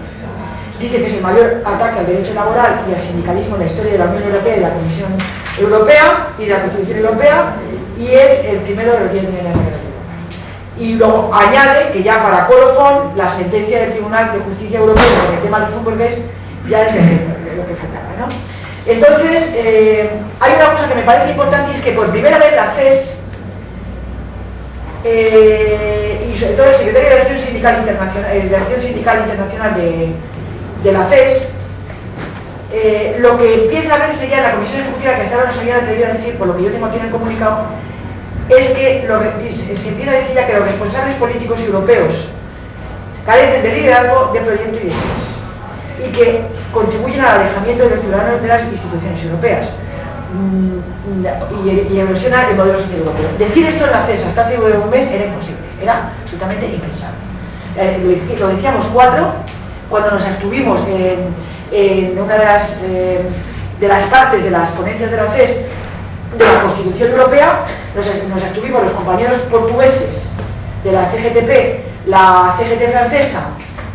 Dice que es el mayor ataque al derecho laboral y al sindicalismo en la historia de la Unión Europea y de la Comisión Europea y de la Constitución Europea, y es el primero de los 10 millones de euros. Y luego añade que ya para colofón la sentencia del Tribunal de Justicia Europeo con el tema de Luxemburgués ya es lo que faltaba, ¿no? Entonces, hay una cosa que me parece importante, y es que por primera vez la CES y sobre todo el secretario de Acción Sindical Internacional, de la CES, lo que empieza a verse ya en la Comisión Ejecutiva, que hasta ahora no se había atrevido a decir, por lo que yo tengo aquí en el comunicado, es que se empieza a decir ya que los responsables políticos europeos carecen de liderazgo, de proyecto y de ideas, y que contribuyen al alejamiento de los ciudadanos de las instituciones europeas y erosiona el modelo social europeo. Decir esto en la CES hasta hace un mes era imposible, era absolutamente impensable. Lo decíamos 4 cuando nos abstuvimos en una de las partes de las ponencias de la CES de la Constitución Europea. Nos abstuvimos los compañeros portugueses de la CGTP, la CGT francesa,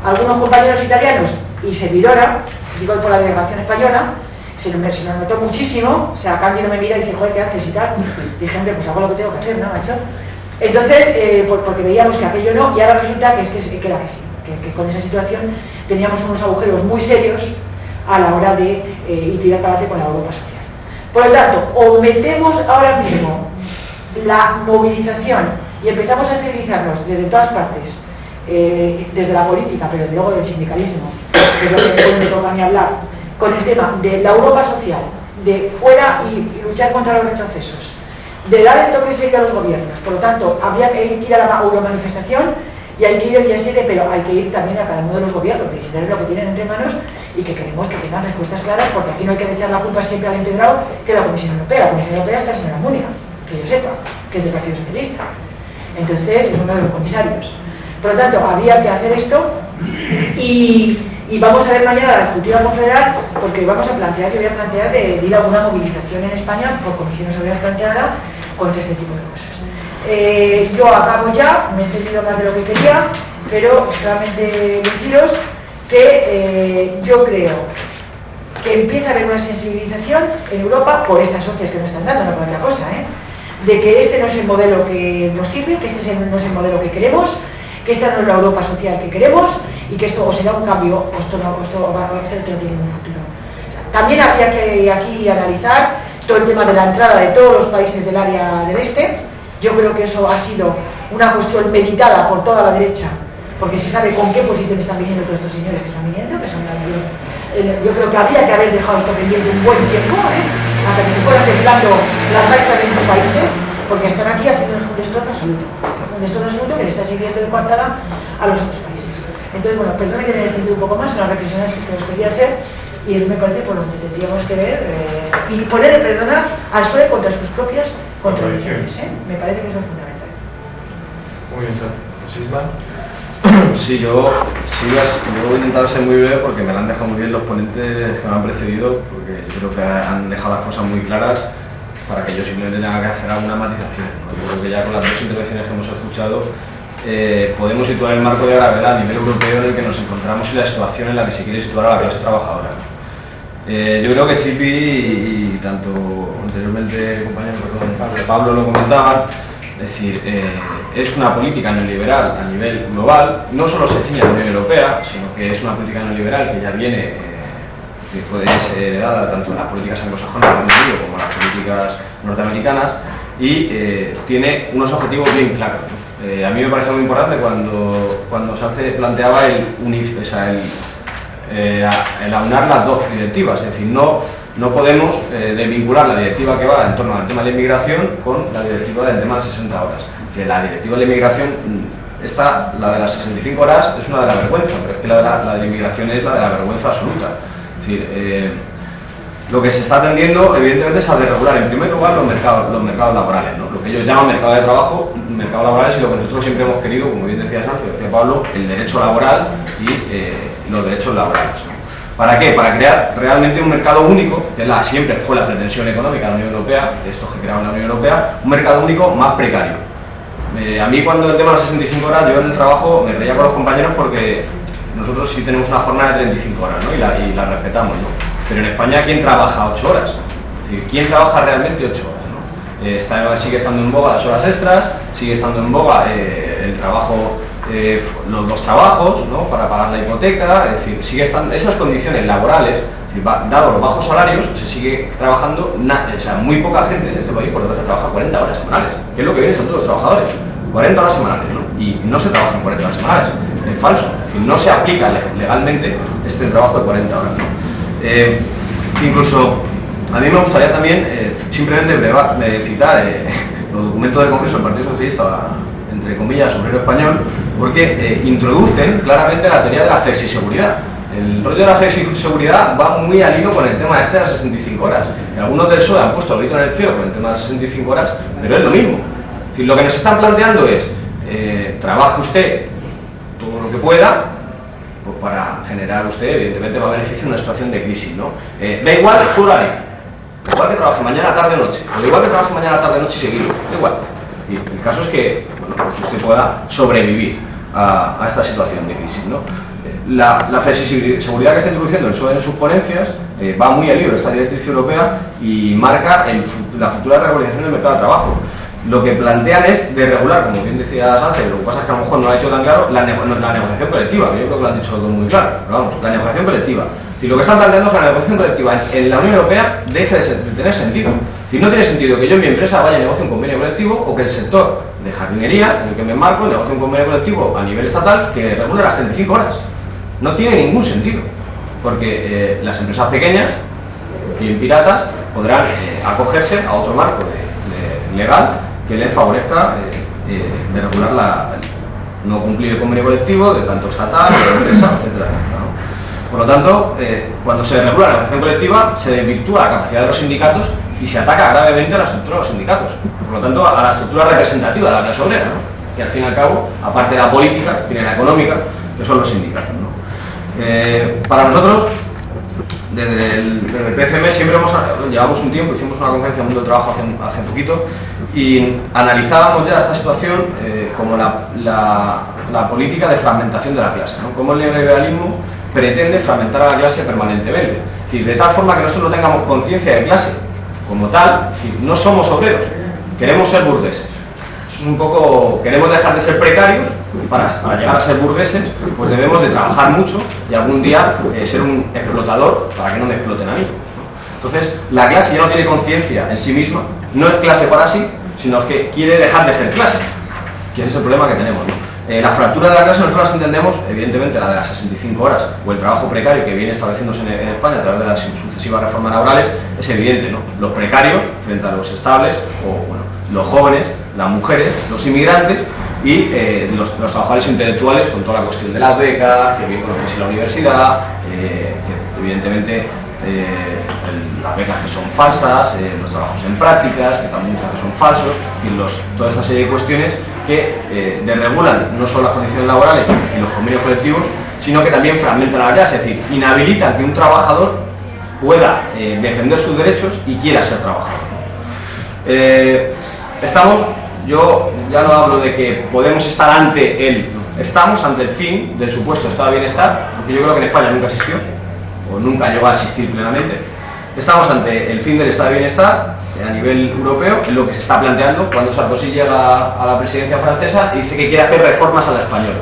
algunos compañeros italianos y servidora, digo por la delegación española. Se nos notó muchísimo. O sea, Candy no me mira y dice, joder, ¿qué haces y tal? Dije, hombre, pues hago lo que tengo que hacer, ¿no, macho? Entonces, porque veíamos que aquello no, y ahora resulta que era que sí, que con esa situación teníamos unos agujeros muy serios a la hora de tirar para adelante con la Europa social. Por lo tanto, o metemos ahora mismo la movilización y empezamos a sensibilizarnos desde todas partes, desde la política, pero desde luego del sindicalismo, que es lo que me toca a mí hablar, con el tema de la Europa social, de fuera y luchar contra los retrocesos, de dar el toque serio a los gobiernos. Por lo tanto, habría que ir a la euromanifestación y hay que ir el día 7, pero hay que ir también a cada uno de los gobiernos, decirles lo que tienen entre manos y que queremos que tengan respuestas claras, porque aquí no hay que echar la culpa siempre al empedrado que la Comisión Europea. La Comisión Europea está en la Munia, que yo sepa, que es del Partido Socialista. Entonces, es uno de los comisarios. Por lo tanto, habría que hacer esto y vamos a ver mañana la Ejecutiva Confederal, porque vamos a plantear, yo voy a plantear de ir a una movilización en España por comisiones obreras planteada contra este tipo de cosas. Yo acabo ya, me he extendido más de lo que quería, pero solamente deciros que yo creo que empieza a haber una sensibilización en Europa por estas hostias que nos están dando, no por otra cosa, de que este no es el modelo que nos sirve, que este no es el modelo que queremos, que esta no es la Europa social que queremos y que esto o será un cambio o esto no tiene un futuro. También habría que aquí analizar todo el tema de la entrada de todos los países del área del este. Yo creo que eso ha sido una cuestión meditada por toda la derecha, porque se sabe con qué posición están viniendo todos estos señores que están viniendo, que son yo creo que habría que haber dejado esto pendiente un buen tiempo, hasta que se fueran templando las baixas de estos países, porque están aquí haciéndonos un destrozo absoluto que le está sirviendo de coartada a los otros países. Entonces, bueno, perdón que me haya extendido un poco más, son las reflexiones que os quería hacer, y eso me parece por lo que tendríamos que ver y poner, perdona, al PSOE contra sus propias contradicciones. Me parece que eso es fundamental. Muy bien, Sisman. Sí, yo voy a intentar ser muy breve porque me lo han dejado muy bien los ponentes que me han precedido, porque yo creo que han dejado las cosas muy claras para que yo simplemente tenga que hacer alguna matización, ¿no? Yo creo que ya con las 2 intervenciones que hemos escuchado podemos situar el marco de gravedad a nivel europeo en el que nos encontramos y la situación en la que se quiere situar a la clase trabajadora. Yo creo que Chipi y tanto anteriormente el compañero Pablo lo comentaban, es decir, es una política neoliberal a nivel global, no solo se ciña a la Unión Europea, sino que es una política neoliberal que ya viene, que puede ser heredada tanto en las políticas anglosajonas del Reino Unido como en las políticas norteamericanas, y tiene unos objetivos bien claros. A mí me parece muy importante cuando se planteaba el aunar las dos directivas, es decir, no podemos desvincular la directiva que va en torno al tema de la inmigración con la directiva del tema de 60 horas. Es decir, la directiva de la inmigración, la de las 65 horas, es una de las vergüenzas, pero es que la de la inmigración es la de la vergüenza absoluta. Es decir, lo que se está atendiendo, evidentemente, es a desregular en primer lugar los mercados laborales, ¿no? Lo que ellos llaman mercado de trabajo, mercados laborales, y lo que nosotros siempre hemos querido, como bien decía Sánchez, decía Pablo, el derecho laboral y los derechos laborales, ¿no? ¿Para qué? Para crear realmente un mercado único, que siempre fue la pretensión económica de la Unión Europea, de estos que crearon la Unión Europea, un mercado único más precario. A mí, cuando el tema de las 65 horas, yo en el trabajo me reía con los compañeros porque nosotros sí tenemos una jornada de 35 horas, ¿no? y la respetamos, ¿no? Pero en España, ¿quién trabaja 8 horas? Es decir, ¿quién trabaja realmente 8 horas? ¿no? Sigue estando en boga las horas extras, sigue estando en boga el trabajo, los dos trabajos, ¿no? Para pagar la hipoteca, es decir, sigue estando esas condiciones laborales, es decir, dado los bajos salarios, se sigue trabajando, muy poca gente en este país, por lo tanto, trabaja 40 horas semanales, que es lo que vienen siendo todos los trabajadores, 40 horas semanales, ¿no? Y no se trabajan 40 horas semanales, es falso, es decir, no se aplica legalmente este trabajo de 40 horas, ¿no? Incluso a mí me gustaría también simplemente citar los documentos del Congreso del Partido Socialista, entre comillas, obrero español, porque introducen claramente la teoría de la flexiseguridad. El rollo de la flexiseguridad va muy al hilo con el tema de las 65 horas. Y algunos del PSOE han puesto el grito en el cielo con el tema de las 65 horas, pero es lo mismo. Es decir, lo que nos están planteando es, trabaje usted todo lo que pueda, pues para generar usted, evidentemente, va a beneficiar una situación de crisis, ¿no? Da igual su horario, igual que trabaje mañana, tarde, noche, o igual que trabaje mañana, tarde, noche y seguido, da igual. Y el caso es que, que usted pueda sobrevivir a esta situación de crisis, ¿no? La flexibilidad que está introduciendo el PSOE en sus ponencias va muy al hilo de esta directriz europea y marca la futura regularización del mercado de trabajo. Lo que plantean es desregular, como bien decía Sánchez, lo que pasa es que a lo mejor no lo ha hecho tan claro, la negociación colectiva, que yo creo que lo han dicho todo muy claro, pero vamos, la negociación colectiva. Si lo que están planteando es que la negociación colectiva en la Unión Europea deje de tener sentido. Si no tiene sentido que yo en mi empresa vaya a negociar un convenio colectivo, o que el sector de jardinería, en el que me enmarco, negocie un convenio colectivo a nivel estatal que regule las 35 horas. No tiene ningún sentido, porque las empresas pequeñas, bien piratas, podrán acogerse a otro marco legal que les favorezca de regular no cumplir el convenio colectivo de tanto estatal, de empresa, etcétera, ¿no? Por lo tanto, cuando se regula la negociación colectiva, se desvirtúa la capacidad de los sindicatos y se ataca gravemente a la estructura de los sindicatos. Por lo tanto, a la estructura representativa de la clase obrera, ¿no? Que al fin y al cabo, aparte de la política, tiene la económica, que son los sindicatos, ¿no? Para nosotros, desde el PCM siempre llevamos un tiempo, hicimos una conferencia en Mundo del Trabajo hace poquito y analizábamos ya esta situación como la política de fragmentación de la clase, ¿no? Cómo el neoliberalismo pretende fragmentar a la clase permanentemente. Es decir, de tal forma que nosotros no tengamos conciencia de clase como tal, no somos obreros, queremos ser burgueses. Eso es un poco, queremos dejar de ser precarios para llegar a ser burgueses, pues debemos de trabajar mucho y algún día ser un explotador para que no me exploten a mí. Entonces, la clase ya no tiene conciencia en sí misma, no es clase para sí, sino que quiere dejar de ser clase, que ese es el problema que tenemos, ¿no? La fractura de la clase nosotros las entendemos, evidentemente, la de las 65 horas o el trabajo precario que viene estableciéndose en España a través de las sucesivas reformas laborales, es evidente, ¿no? Los precarios frente a los estables, o bueno, los jóvenes, las mujeres, los inmigrantes y los trabajadores intelectuales con toda la cuestión de las becas, que bien conocéis en la universidad, que evidentemente las becas que son falsas, los trabajos en prácticas, que también que son falsos, es decir, toda esta serie de cuestiones que desregulan no solo las condiciones laborales y los convenios colectivos, sino que también fragmentan a la clase, es decir, inhabilitan que un trabajador pueda defender sus derechos y quiera ser trabajador. Estamos yo ya no hablo de que podemos estar ante él, estamos ante el fin del supuesto estado de bienestar, porque yo creo que en España nunca existió, o nunca llegó a existir plenamente. Estamos ante el fin del estado de bienestar a nivel europeo, que es lo que se está planteando cuando Sarkozy llega a la presidencia francesa y dice que quiere hacer reformas a la española.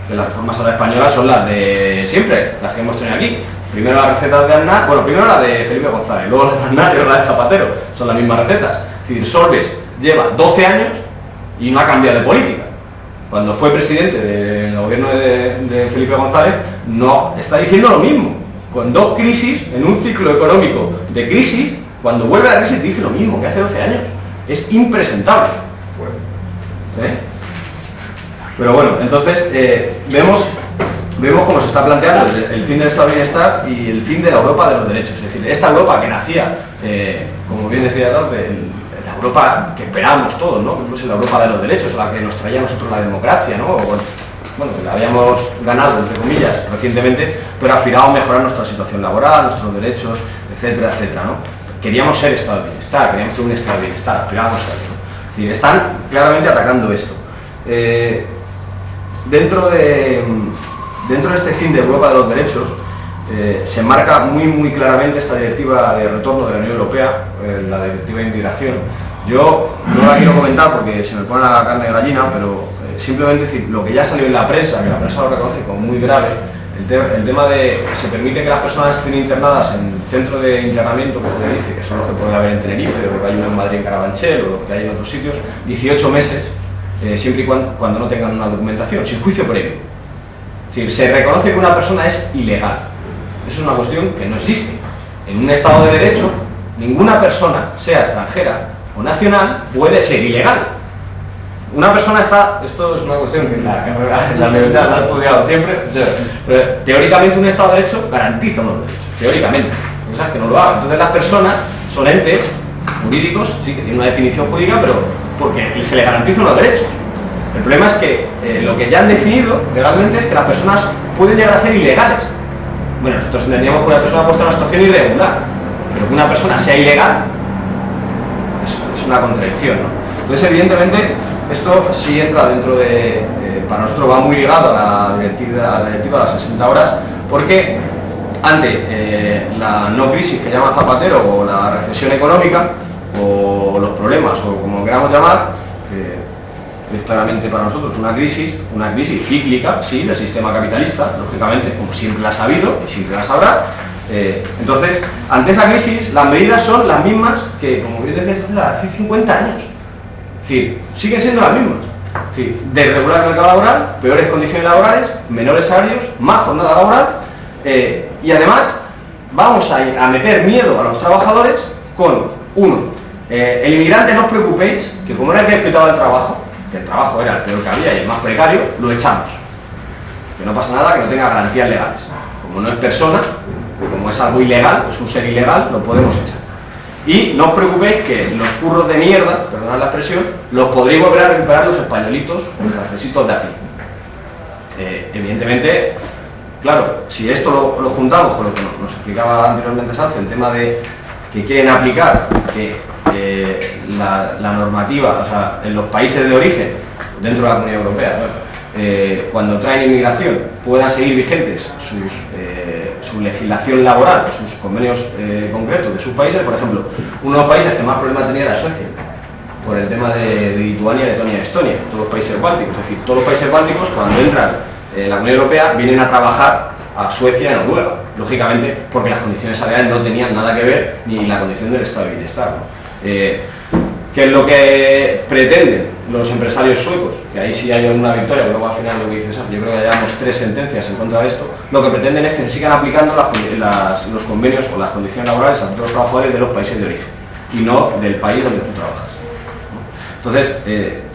Que las reformas a la española son las de siempre, las que hemos tenido aquí. Primero las recetas de Aznar, bueno, primero la de Felipe González, luego la de Aznar y luego la de Zapatero, son las mismas recetas. Es decir, Solbes lleva 12 años y no ha cambiado de política. Cuando fue presidente del gobierno de Felipe González, no está diciendo lo mismo. Con 2 crisis, en un ciclo económico de crisis, cuando vuelve a la crisis dice lo mismo que hace 12 años. Es impresentable. Pero bueno, entonces vemos cómo se está planteando el fin del estado de bienestar y el fin de la Europa de los derechos. Es decir, esta Europa que nacía, como bien decía Eduardo, la Europa que esperábamos todos, ¿no? Que fuese la Europa de los derechos, la que nos traía a nosotros la democracia, ¿no? Bueno, que la habíamos ganado, entre comillas, recientemente, pero aspiraba a mejorar nuestra situación laboral, nuestros derechos, etcétera, etcétera, ¿no? Queríamos ser estado de bienestar, queríamos tener un estado de bienestar, aspirábamos a eso. Es decir, están claramente atacando esto. Dentro de este fin de Europa de los derechos, se marca muy claramente esta directiva de retorno de la Unión Europea, la directiva de inmigración. Yo no la quiero comentar porque se me pone la carne de gallina, pero simplemente decir lo que ya salió en la prensa, que la prensa lo reconoce como muy grave, el tema de que se permite que las personas estén internadas en centro de internamiento, que se le dice, que son los que puede haber en Tenerife, o que hay uno en Madrid en Carabanchel, o que hay en otros sitios, 18 meses, siempre y cuando no tengan una documentación, sin juicio previo. Es decir, se reconoce que una persona es ilegal. Eso es una cuestión que no existe. En un Estado de Derecho, ninguna persona, sea extranjera o nacional, puede ser ilegal. Una persona está, esto es una cuestión que en la universidad la he estudiado siempre, pero teóricamente un Estado de Derecho garantiza unos derechos, teóricamente, o sea, que no lo haga. Entonces las personas son entes jurídicos, sí, que tienen una definición jurídica, pero porque se les garantizan unos derechos. El problema es que lo que ya han definido legalmente es que las personas pueden llegar a ser ilegales. Bueno, nosotros entendíamos que una persona puesta en una situación irregular, pero que una persona sea ilegal es una contradicción, ¿no? Entonces, evidentemente, esto sí entra dentro de, para nosotros va muy ligado a la directiva de las 60 horas, porque ante la no crisis que llama Zapatero, o la recesión económica, o los problemas, o como lo queramos llamar, que es claramente para nosotros una crisis cíclica, sí, del sistema capitalista, lógicamente, como siempre la ha sabido y siempre la sabrá. Entonces, ante esa crisis, las medidas son las mismas que, como bien decía, hace 50 años. Es decir, siguen siendo las mismas. Es decir, desregular el mercado laboral, peores condiciones laborales, menores salarios, más jornada laboral, y además vamos a meter miedo a los trabajadores con, uno, el inmigrante no os preocupéis, que como era el que respetaba el trabajo, que el trabajo era el peor que había y el más precario, lo echamos. Que no pasa nada, que no tenga garantías legales. Como no es persona, como es algo ilegal, es un ser ilegal, lo podemos echar. Y no os preocupéis que los curros de mierda, perdonad la expresión, los podréis volver a recuperar los españolitos o los francesitos de aquí. Evidentemente, claro, si esto lo juntamos con lo que nos explicaba anteriormente Sánchez, el tema de que quieren aplicar que la normativa, o sea, en los países de origen, dentro de la Comunidad Europea, cuando traen inmigración, puedan seguir vigentes su legislación laboral, sus convenios concretos de sus países. Por ejemplo, uno de los países que más problemas tenía era Suecia, por el tema de Lituania, Letonia y Estonia, todos los países bálticos. Es decir, todos los países bálticos, cuando entran en la Unión Europea, vienen a trabajar a Suecia y a Noruega, lógicamente porque las condiciones salariales no tenían nada que ver, ni la condición del estado de bienestar, ¿no? ¿Qué es lo que pretenden los empresarios suecos? Que ahí sí hay una victoria, pero luego al final lo que dices, yo creo que llevamos 3 sentencias en contra de esto. Lo que pretenden es que se sigan aplicando los convenios o las condiciones laborales a todos los trabajadores de los países de origen y no del país donde tú trabajas, ¿no? Entonces,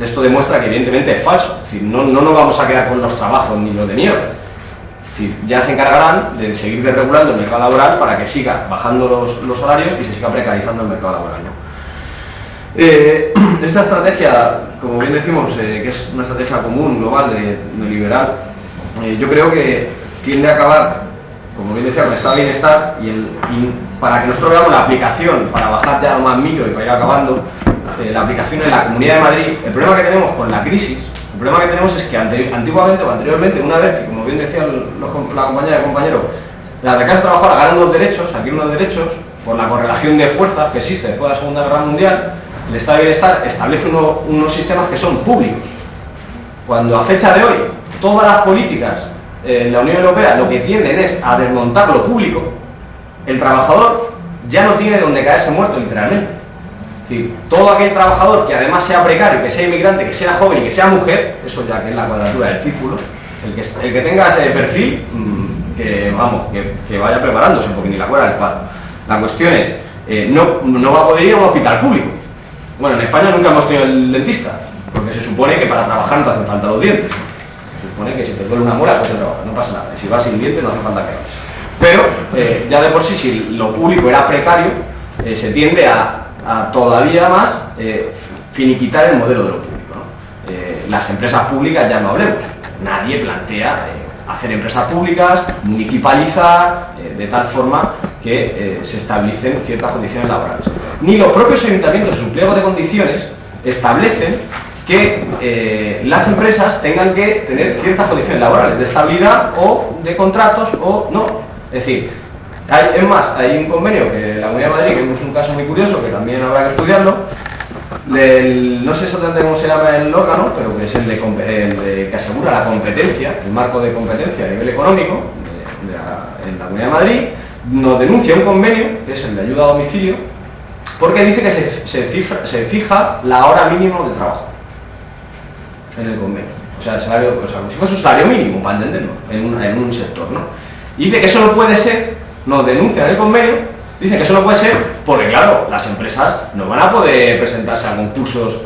esto demuestra que evidentemente es falso. Es decir, no nos vamos a quedar con los trabajos ni los de mierda. Es decir, ya se encargarán de seguir desregulando el mercado laboral para que siga bajando los salarios y se siga precarizando el mercado laboral, ¿no? Esta estrategia, como bien decimos, que es una estrategia común, global, neoliberal, yo creo que tiende a acabar, como bien decía, con el estado de bienestar y para que nosotros veamos la aplicación, para bajar ya a lo más micro y para ir acabando, la aplicación en la Comunidad de Madrid, el problema que tenemos con la crisis, el problema que tenemos es que antiguamente o anteriormente, una vez que, como bien decía la compañera y el compañero, las clases trabajadoras ganan unos derechos, adquieren unos derechos, por la correlación de fuerzas que existe después de la Segunda Guerra Mundial, el Estado de Bienestar establece unos sistemas que son públicos. Cuando a fecha de hoy todas las políticas en la Unión Europea lo que tienden es a desmontar lo público, el trabajador ya no tiene donde caerse muerto, literalmente. Es decir, todo aquel trabajador que además sea precario, que sea inmigrante, que sea joven y que sea mujer, eso ya que es la cuadratura del círculo, el que tenga ese perfil, que vaya preparándose, porque ni la cuerda del palo. La cuestión es, no va a poder ir a un hospital público. Bueno, en España nunca hemos tenido el dentista, porque se supone que para trabajar no te hacen falta los dientes. Se supone que si te duele una muela, pues se trabaja, no pasa nada. Y si vas sin dientes no hace falta que hagas. Pero ya de por sí, si lo público era precario, se tiende a todavía más finiquitar el modelo de lo público, ¿no? Las empresas públicas ya no hablemos. Nadie plantea hacer empresas públicas, municipalizar, de tal forma que se establecen ciertas condiciones laborales. Ni los propios ayuntamientos en su pliego de condiciones establecen que las empresas tengan que tener ciertas condiciones laborales, de estabilidad o de contratos o no. Es decir, hay un convenio que la Comunidad de Madrid, que es un caso muy curioso, que también habrá que estudiarlo, no sé exactamente cómo se llama el órgano, pero que es el que asegura la competencia, el marco de competencia a nivel económico en la Comunidad de Madrid, nos denuncia un convenio, que es el de ayuda a domicilio, porque dice que se fija la hora mínima de trabajo en el convenio. O sea, el salario, como si fuese un salario mínimo, para entenderlo, en un sector, ¿no? Y dice que eso no puede ser, nos denuncia en el convenio, dice que eso no puede ser porque, claro, las empresas no van a poder presentarse a concursos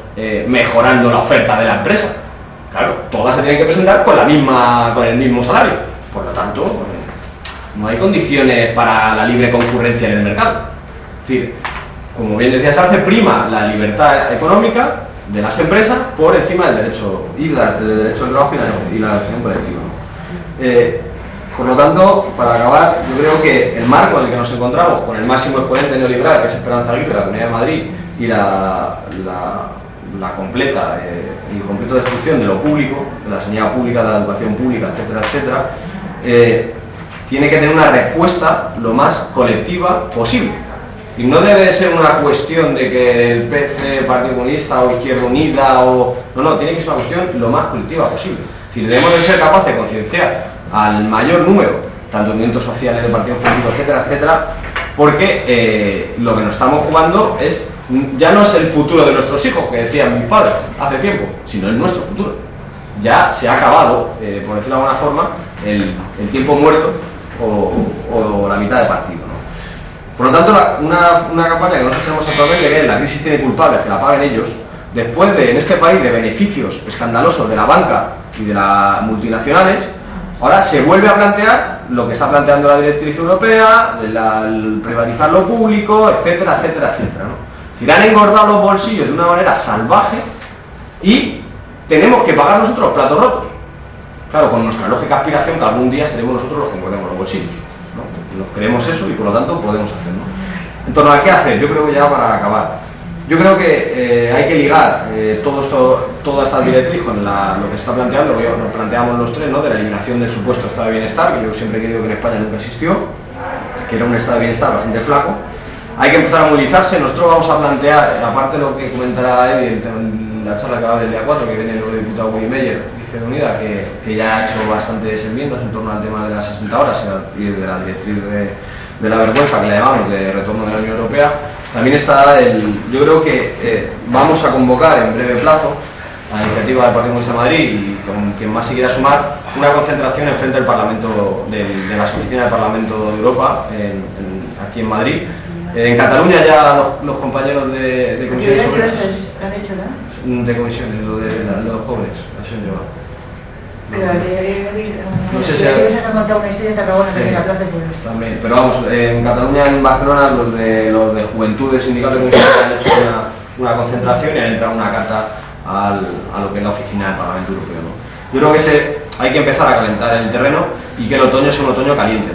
mejorando la oferta de la empresa. Claro, todas se tienen que presentar con el mismo salario. Por lo tanto, no hay condiciones para la libre concurrencia en el mercado. Es decir, como bien decía Sartre, prima la libertad económica de las empresas por encima del derecho del trabajo y la negociación colectiva, ¿no? Por lo tanto, para acabar, yo creo que el marco en el que nos encontramos, con el máximo exponente neoliberal, que es Esperanza Aguirre, la Comunidad de Madrid, y la completa y completa destrucción de lo público, de la sanidad pública, de la educación pública, etcétera, etcétera, tiene que tener una respuesta lo más colectiva posible. Y no debe de ser una cuestión de que el PC, Partido Comunista o Izquierda Unida no, tiene que ser una cuestión lo más colectiva posible. Es decir, debemos de ser capaces de concienciar al mayor número, tanto de movimientos sociales, de partidos políticos, etcétera, etcétera, porque lo que nos estamos jugando ya no es el futuro de nuestros hijos, que decían mis padres hace tiempo, sino es nuestro futuro. Ya se ha acabado, por decirlo de alguna forma, el tiempo muerto o la mitad de partido, ¿no? Por lo tanto, una campaña que nosotros tenemos actualmente, que es la crisis tiene culpables, que la paguen ellos, después en este país de beneficios escandalosos de la banca y de las multinacionales, ahora se vuelve a plantear lo que está planteando la directriz europea, el privatizar lo público, etcétera, etcétera, etcétera, ¿no? Es decir, han engordado los bolsillos de una manera salvaje y tenemos que pagar nosotros los platos rotos. Claro, con nuestra lógica aspiración que algún día seremos nosotros los que engordemos los bolsillos, ¿no? Nos creemos eso y por lo tanto podemos hacerlo. En torno a qué hacer, yo creo que ya para acabar. Yo creo que hay que ligar toda esta directriz con lo que se está planteando, que nos planteamos los tres, ¿no? De la eliminación del supuesto estado de bienestar, que yo siempre he creído que en España nunca existió, que era un estado de bienestar bastante flaco. Hay que empezar a movilizarse. Nosotros vamos a plantear, aparte de lo que comentará Eddie en la charla que va a haber el día 4, que viene el diputado Willy Meyer de Izquierda Unida, que ya ha hecho bastantes enmiendas en torno al tema de las 60 horas y de la directriz de la vergüenza que le llamamos de retorno de la Unión Europea. También está yo creo que vamos a convocar en breve plazo a la iniciativa del Partido Comunista de Madrid y con quien más se quiera sumar, una concentración en frente del Parlamento, de las oficinas del Parlamento de Europa, aquí en Madrid. En Cataluña ya los compañeros de comisiones obreras, de comisiones, lo de los jóvenes, eso lleva. No sé si ha contado una historia que acabó en la plaza. También, pero vamos, en Cataluña, en Barcelona, los de Juventud del Sindicato de Comisiones han hecho una concentración y han entrado una carta a lo que es la oficina del Parlamento Europeo, ¿no? Yo creo que hay que empezar a calentar el terreno y que el otoño es un otoño caliente.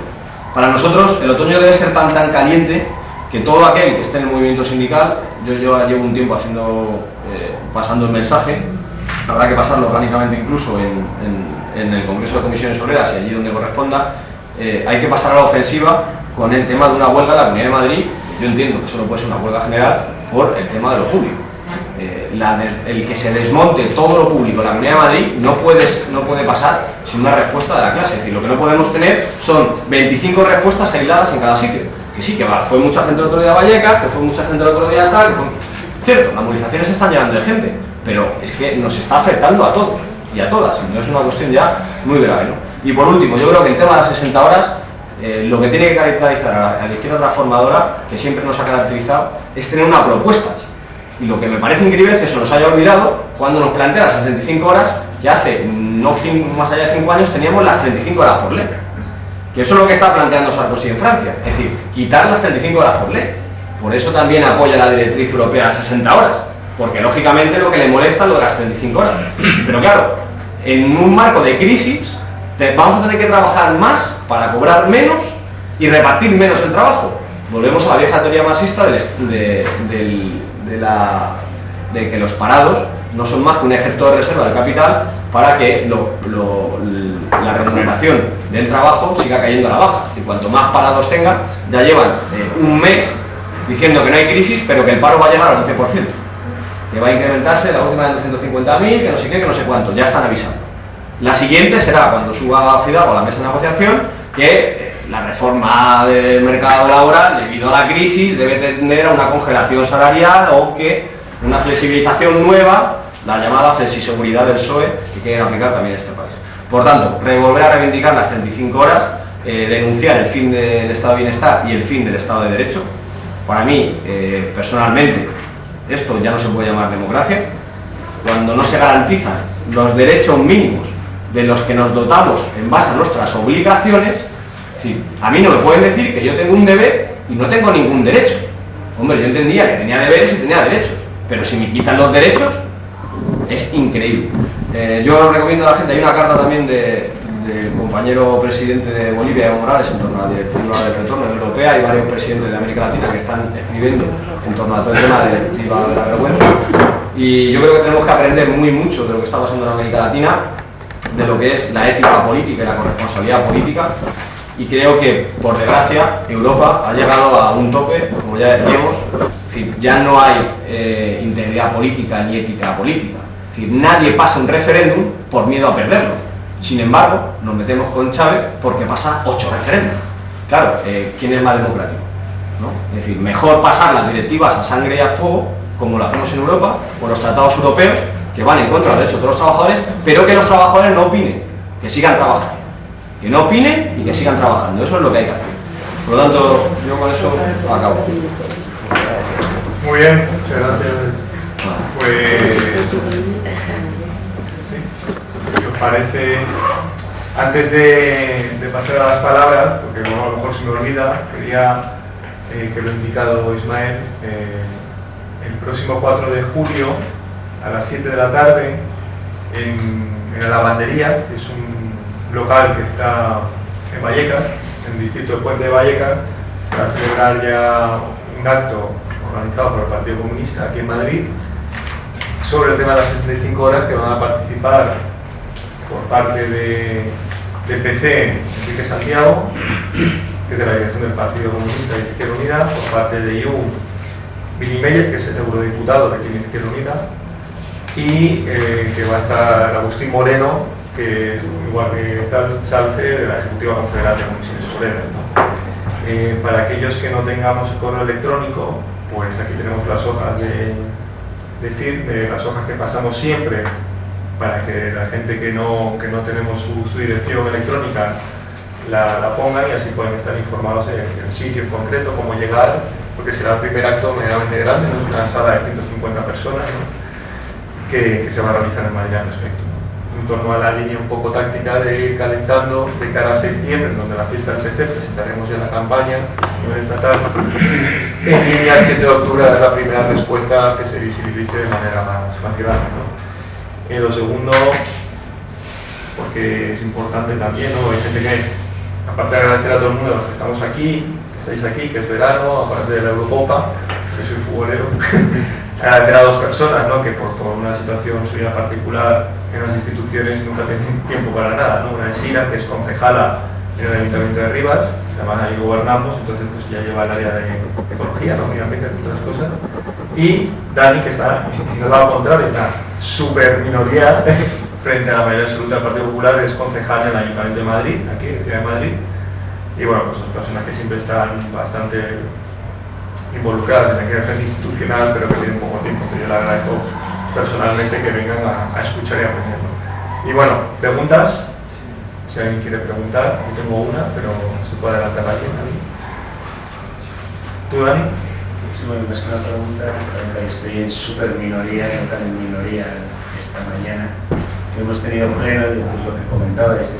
Para nosotros el otoño debe ser tan caliente que todo aquel que esté en el movimiento sindical yo llevo un tiempo pasando el mensaje, habrá que pasarlo orgánicamente incluso en el Congreso de Comisiones Obreras y allí donde corresponda. Hay que pasar a la ofensiva con el tema de una huelga en la Comunidad de Madrid. Yo entiendo que solo puede ser una huelga general por el tema de lo público. El que se desmonte todo lo público en la Comunidad de Madrid no puede pasar sin una respuesta de la clase. Es decir, lo que no podemos tener son 25 respuestas aisladas en cada sitio. Que sí, que fue mucha gente el otro día a Vallecas, que fue mucha gente el otro día tal, que fue... Cierto, las movilizaciones están llenando de gente, pero es que nos está afectando a todos y a todas, y no es una cuestión ya muy grave, ¿no? Y por último, yo creo que el tema de las 60 horas, lo que tiene que caracterizar a la izquierda transformadora, que siempre nos ha caracterizado, es tener una propuesta. Y lo que me parece increíble es que se nos haya olvidado cuando nos plantea las 65 horas, que hace más allá de 5 años teníamos las 35 horas por ley. Que eso es lo que está planteando Sarkozy en Francia, es decir, quitar las 35 horas por ley. Por eso también apoya la directriz europea a 60 horas, porque lógicamente lo que le molesta es lo de las 35 horas. Pero claro, en un marco de crisis vamos a tener que trabajar más para cobrar menos y repartir menos el trabajo. Volvemos a la vieja teoría marxista de que los parados no son más que un ejército de reserva del capital para que la remuneración del trabajo siga cayendo a la baja. Es decir, cuanto más parados tengan, ya llevan un mes diciendo que no hay crisis, pero que el paro va a llegar al 11%, que va a incrementarse la última de 250.000, que no sé qué, que no sé cuánto, ya están avisando. La siguiente será cuando suba a FIDAB o a la mesa de negociación, que la reforma del mercado laboral, debido a la crisis, debe tender a una congelación salarial o que una flexibilización nueva, la llamada flexiseguridad del PSOE, que quieren aplicar también en este país. Por tanto, volver a reivindicar las 35 horas, denunciar el fin del estado de bienestar y el fin del estado de derecho. Para mí, personalmente, esto ya no se puede llamar democracia. Cuando no se garantizan los derechos mínimos de los que nos dotamos en base a nuestras obligaciones, es decir, a mí no me pueden decir que yo tengo un deber y no tengo ningún derecho. Hombre, yo entendía que tenía deberes y tenía derechos, pero si me quitan los derechos, es increíble. Yo recomiendo a la gente, hay una carta también del compañero presidente de Bolivia, Evo Morales, en torno a la directiva del retorno europea. Hay varios presidentes de América Latina que están escribiendo en torno a todo el tema de la directiva de la vergüenza. Y yo creo que tenemos que aprender muy mucho de lo que está pasando en América Latina, de lo que es la ética política y la corresponsabilidad política. Y creo que, por desgracia, Europa ha llegado a un tope, como ya decíamos. Es decir, ya no hay integridad política ni ética política. Es decir, nadie pasa un referéndum por miedo a perderlo. Sin embargo, nos metemos con Chávez porque pasa 8 referéndums. Claro, ¿quién es más democrático? ¿No? Es decir, mejor pasar las directivas a sangre y a fuego, como lo hacemos en Europa, con los tratados europeos, que van en contra del derecho de todos los trabajadores, pero que los trabajadores no opinen, que sigan trabajando. Que no opinen y que sigan trabajando. Eso es lo que hay que hacer. Por lo tanto, yo con eso acabo. Muy bien, muchas gracias. Pues, si os parece, antes de pasar a las palabras, porque a lo mejor se me olvida, quería que lo ha indicado Ismael, el próximo 4 de julio a las 7 de la tarde en la Lavandería, que es un local que está en Vallecas, en el distrito de Puente de Vallecas, se va a celebrar ya un acto organizado por el Partido Comunista aquí en Madrid sobre el tema de las 65 horas, que van a participar por parte de PC Enrique Santiago, que es de la dirección del Partido Comunista de Izquierda Unida, por parte de IU Billy Meyer, que es el eurodiputado de aquí en Izquierda Unida, y que va a estar Agustín Moreno, que es igual que Salce, de la Ejecutiva Confederal de Comisiones Obreras, ¿no? Para aquellos que no tengamos el correo electrónico, pues aquí tenemos las hojas las hojas que pasamos siempre para que la gente que no tenemos su dirección electrónica la pongan y así pueden estar informados en el sitio en concreto, cómo llegar, porque será el primer acto medianamente grande, no es una sala de 150 personas, ¿no? que se va a realizar en Madrid al respecto, ¿no? En torno a la línea un poco táctica de ir calentando de cara a septiembre, donde la fiesta del PC presentaremos ya la campaña a nivel estatal. En línea, el 7 de octubre es la primera respuesta que se visibilice de manera más grande, ¿no? Lo segundo, porque es importante también, ¿no? Hay gente que, aparte de agradecer a todo el mundo los que estamos aquí, que estáis aquí, que es verano, aparte de la Eurocopa, que soy futbolero, ver a dos personas, ¿no? Que por una situación suya particular en las instituciones nunca tienen tiempo para nada, ¿no? Una es Sira, que es concejala en el Ayuntamiento de Rivas, además ahí gobernamos, entonces pues ya lleva el área de ecología, ¿no? Medio ambiente, entre otras cosas. Y Dani, que está nos va a encontrar en la super minoría frente a la mayoría absoluta del Partido Popular, es concejal en el Ayuntamiento de Madrid, aquí en Ciudad de Madrid. Y bueno, pues son personas que siempre están bastante involucradas en la creación institucional, pero que tienen poco tiempo, que yo le agradezco personalmente que vengan a escuchar y aprender, ¿no? Y bueno, preguntas. Si alguien quiere preguntar, yo tengo una, pero se puede adelantar alguien. ¿Tú, Dani? Sí, bueno, más que una pregunta, estoy en super minoría, no tan en minoría esta mañana. Hemos tenido pleno, pues lo que comentabais,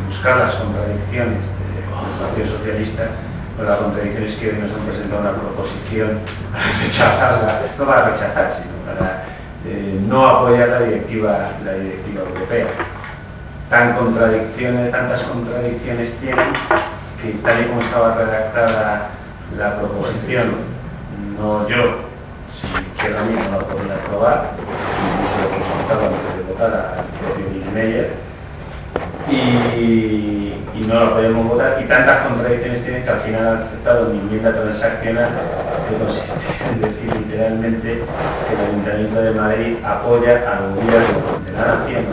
buscar las contradicciones del Partido Socialista, con las contradicciones que hoy nos han presentado una proposición para rechazarla, no para rechazar, sino para no apoyar la directiva europea. Tantas contradicciones tienen que tal y como estaba redactada la proposición, no yo, si Izquierda Unida no la podía aprobar, incluso lo consultaba antes de votar al propio Meyer, y no la podemos votar, y tantas contradicciones tienen que al final han aceptado mi enmienda transaccional, que consiste en decir literalmente que el Ayuntamiento de Madrid apoya al gobierno de la nación,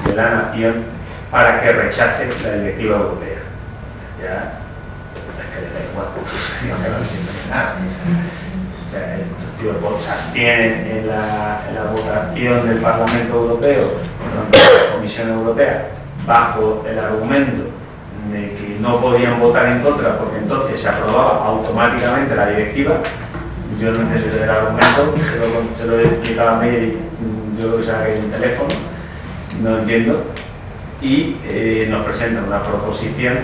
de la nación, para que rechace la directiva europea. Ya, es que le da igual, no entiende nada. O sea, el tío se abstiene en la votación del Parlamento Europeo, de la Comisión Europea, bajo el argumento de que no podían votar en contra porque entonces se aprobaba automáticamente la directiva. Yo no necesito el argumento, se lo he explicado a mí y yo lo que saqué en un teléfono. No entiendo, y nos presentan una proposición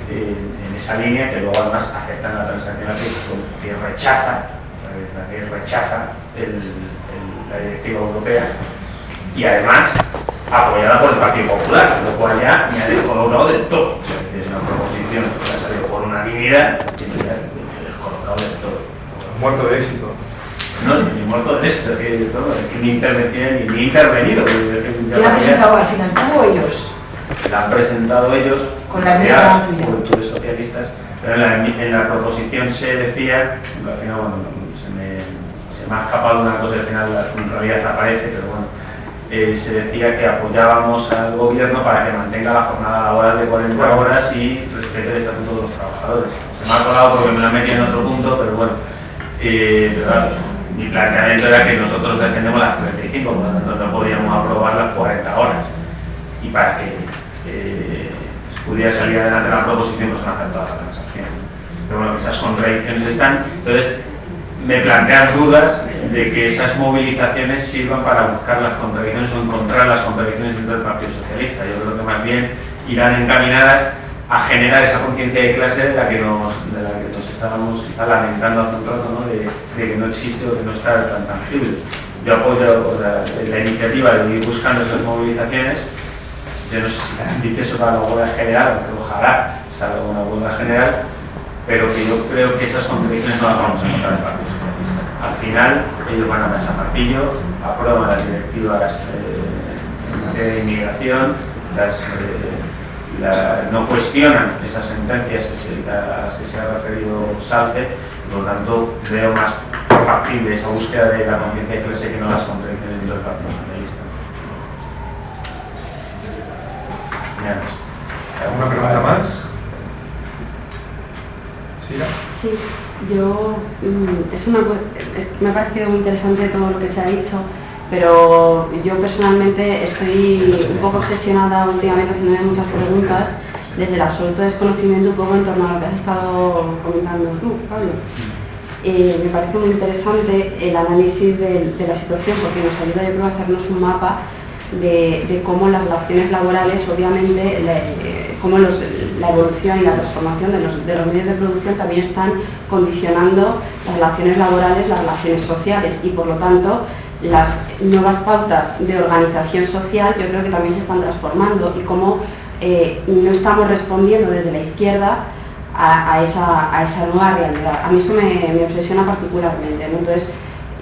en esa línea que luego además aceptan la transaccional que rechaza la directiva europea, y además apoyada por el Partido Popular, lo cual ya me ha descolocado del todo. O sea, que es una proposición que ha salido por unanimidad y me ha descolocado del todo. Muerto de éxito. No, ni muerto de esto, que mi intervención ni intervenido. ¿La han presentado al final tú o ellos? La han presentado ellos con la enmienda tuya. Juventudes Socialistas, pero en la proposición se decía, al final bueno, se me ha escapado una cosa y al final en realidad aparece, pero bueno, se decía que apoyábamos al gobierno para que mantenga la jornada laboral de 40 horas y respete el estatuto de los trabajadores. Se me ha colado porque me la metí en otro punto, pero bueno, pero claro, mi planteamiento era que nosotros defendemos las 35, por lo tanto no podíamos aprobar las 40 horas. Y para que pudiera salir adelante la proposición, pues han aceptado la transacción. Pero bueno, esas contradicciones están. Entonces, me plantean dudas de que esas movilizaciones sirvan para buscar las contradicciones o encontrar las contradicciones dentro del Partido Socialista. Yo creo que más bien irán encaminadas a generar esa conciencia de clase de la que nos estábamos lamentando hace un rato, ¿no? de que no existe o que no está tan tangible. Yo apoyo la iniciativa de ir buscando esas movilizaciones. Yo no sé si dice eso para la huelga general, porque ojalá salga una huelga general, pero que yo creo que esas contradicciones no las vamos a encontrar en el Partido Socialista. Al final, ellos van a dar ese martillo, aprueban las directivas en materia de inmigración, no cuestionan esas sentencias a las que se ha referido Salce, por lo tanto veo más factible esa búsqueda de la conciencia de clase que no las contradicciones dentro del Partido Socialista. ¿Alguna pregunta más? Sí, yo me ha parecido muy interesante todo lo que se ha dicho, pero yo personalmente estoy un poco obsesionada últimamente haciéndome muchas preguntas desde el absoluto desconocimiento un poco en torno a lo que has estado comentando tú, Pablo. Me parece muy interesante el análisis de la situación porque nos ayuda, yo creo, a hacernos un mapa de cómo las relaciones laborales, obviamente, cómo la evolución y la transformación de los medios de producción también están condicionando las relaciones laborales, las relaciones sociales y, por lo tanto, las nuevas pautas de organización social yo creo que también se están transformando y cómo no estamos respondiendo desde la izquierda a esa nueva realidad. A mí eso me obsesiona particularmente, ¿no? Entonces,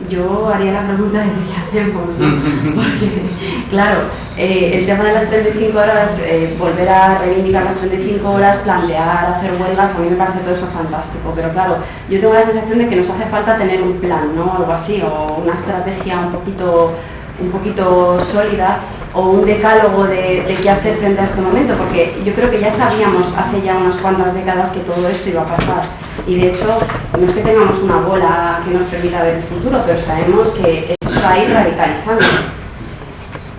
yo haría la pregunta de qué hacemos, ¿no? Porque, claro, el tema de las 35 horas, volver a reivindicar las 35 horas, plantear, hacer huelgas, a mí me parece todo eso fantástico, pero claro, yo tengo la sensación de que nos hace falta tener un plan, ¿no? Algo así, o una estrategia un poquito sólida, o un decálogo de qué hacer frente a este momento, porque yo creo que ya sabíamos hace ya unas cuantas décadas que todo esto iba a pasar, y de hecho no es que tengamos una bola que nos permita ver el futuro, pero sabemos que esto se va a ir radicalizando.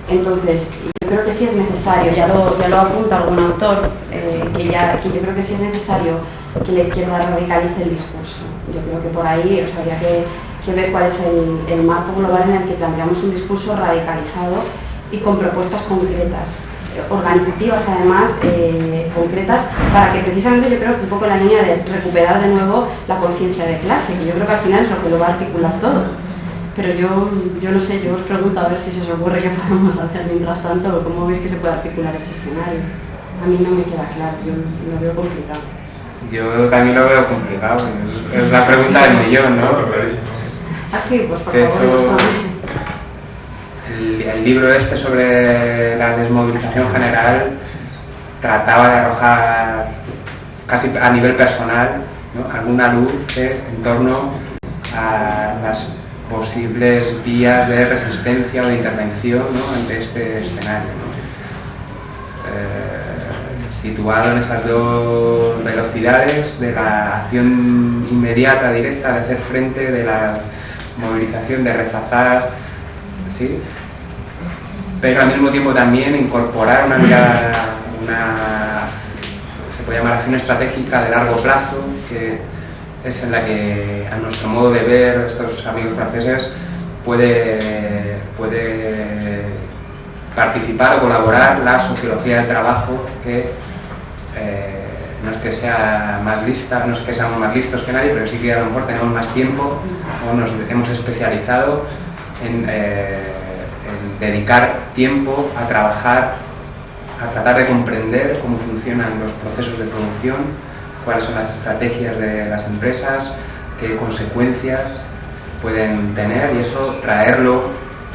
Entonces, yo creo que sí es necesario, ya lo apunta algún autor, que yo creo que sí es necesario que la izquierda radicalice el discurso. Yo creo que por ahí habría que ver cuál es el marco global en el que planteamos un discurso radicalizado y con propuestas concretas, organizativas además, concretas, para que precisamente yo creo que un poco la línea de recuperar de nuevo la conciencia de clase, que yo creo que al final es lo que lo va a articular todo. Pero yo no sé, yo os pregunto a ver si se os ocurre qué podemos hacer mientras tanto, o cómo veis que se puede articular ese escenario. A mí no me queda claro, yo lo veo complicado. Yo también lo veo complicado, es la pregunta del millón, ¿no? Ah, sí, pues por de favor. hecho, el libro este sobre la desmovilización general trataba de arrojar casi a nivel personal, ¿no?, alguna luz en torno a las posibles vías de resistencia o de intervención, ¿no?, ante este escenario, ¿no? Situado en esas dos velocidades de la acción inmediata, directa, de hacer frente, de la movilización, de rechazar, ¿sí?, pero al mismo tiempo también incorporar una mirada, se puede llamar acción estratégica de largo plazo, que es en la que, a nuestro modo de ver, estos amigos franceses, puede participar o colaborar la sociología del trabajo, que no es que sea más lista, no es que seamos más listos que nadie, pero sí que a lo mejor tenemos más tiempo o nos hemos especializado en dedicar tiempo a trabajar, a tratar de comprender cómo funcionan los procesos de producción, cuáles son las estrategias de las empresas, qué consecuencias pueden tener, y eso traerlo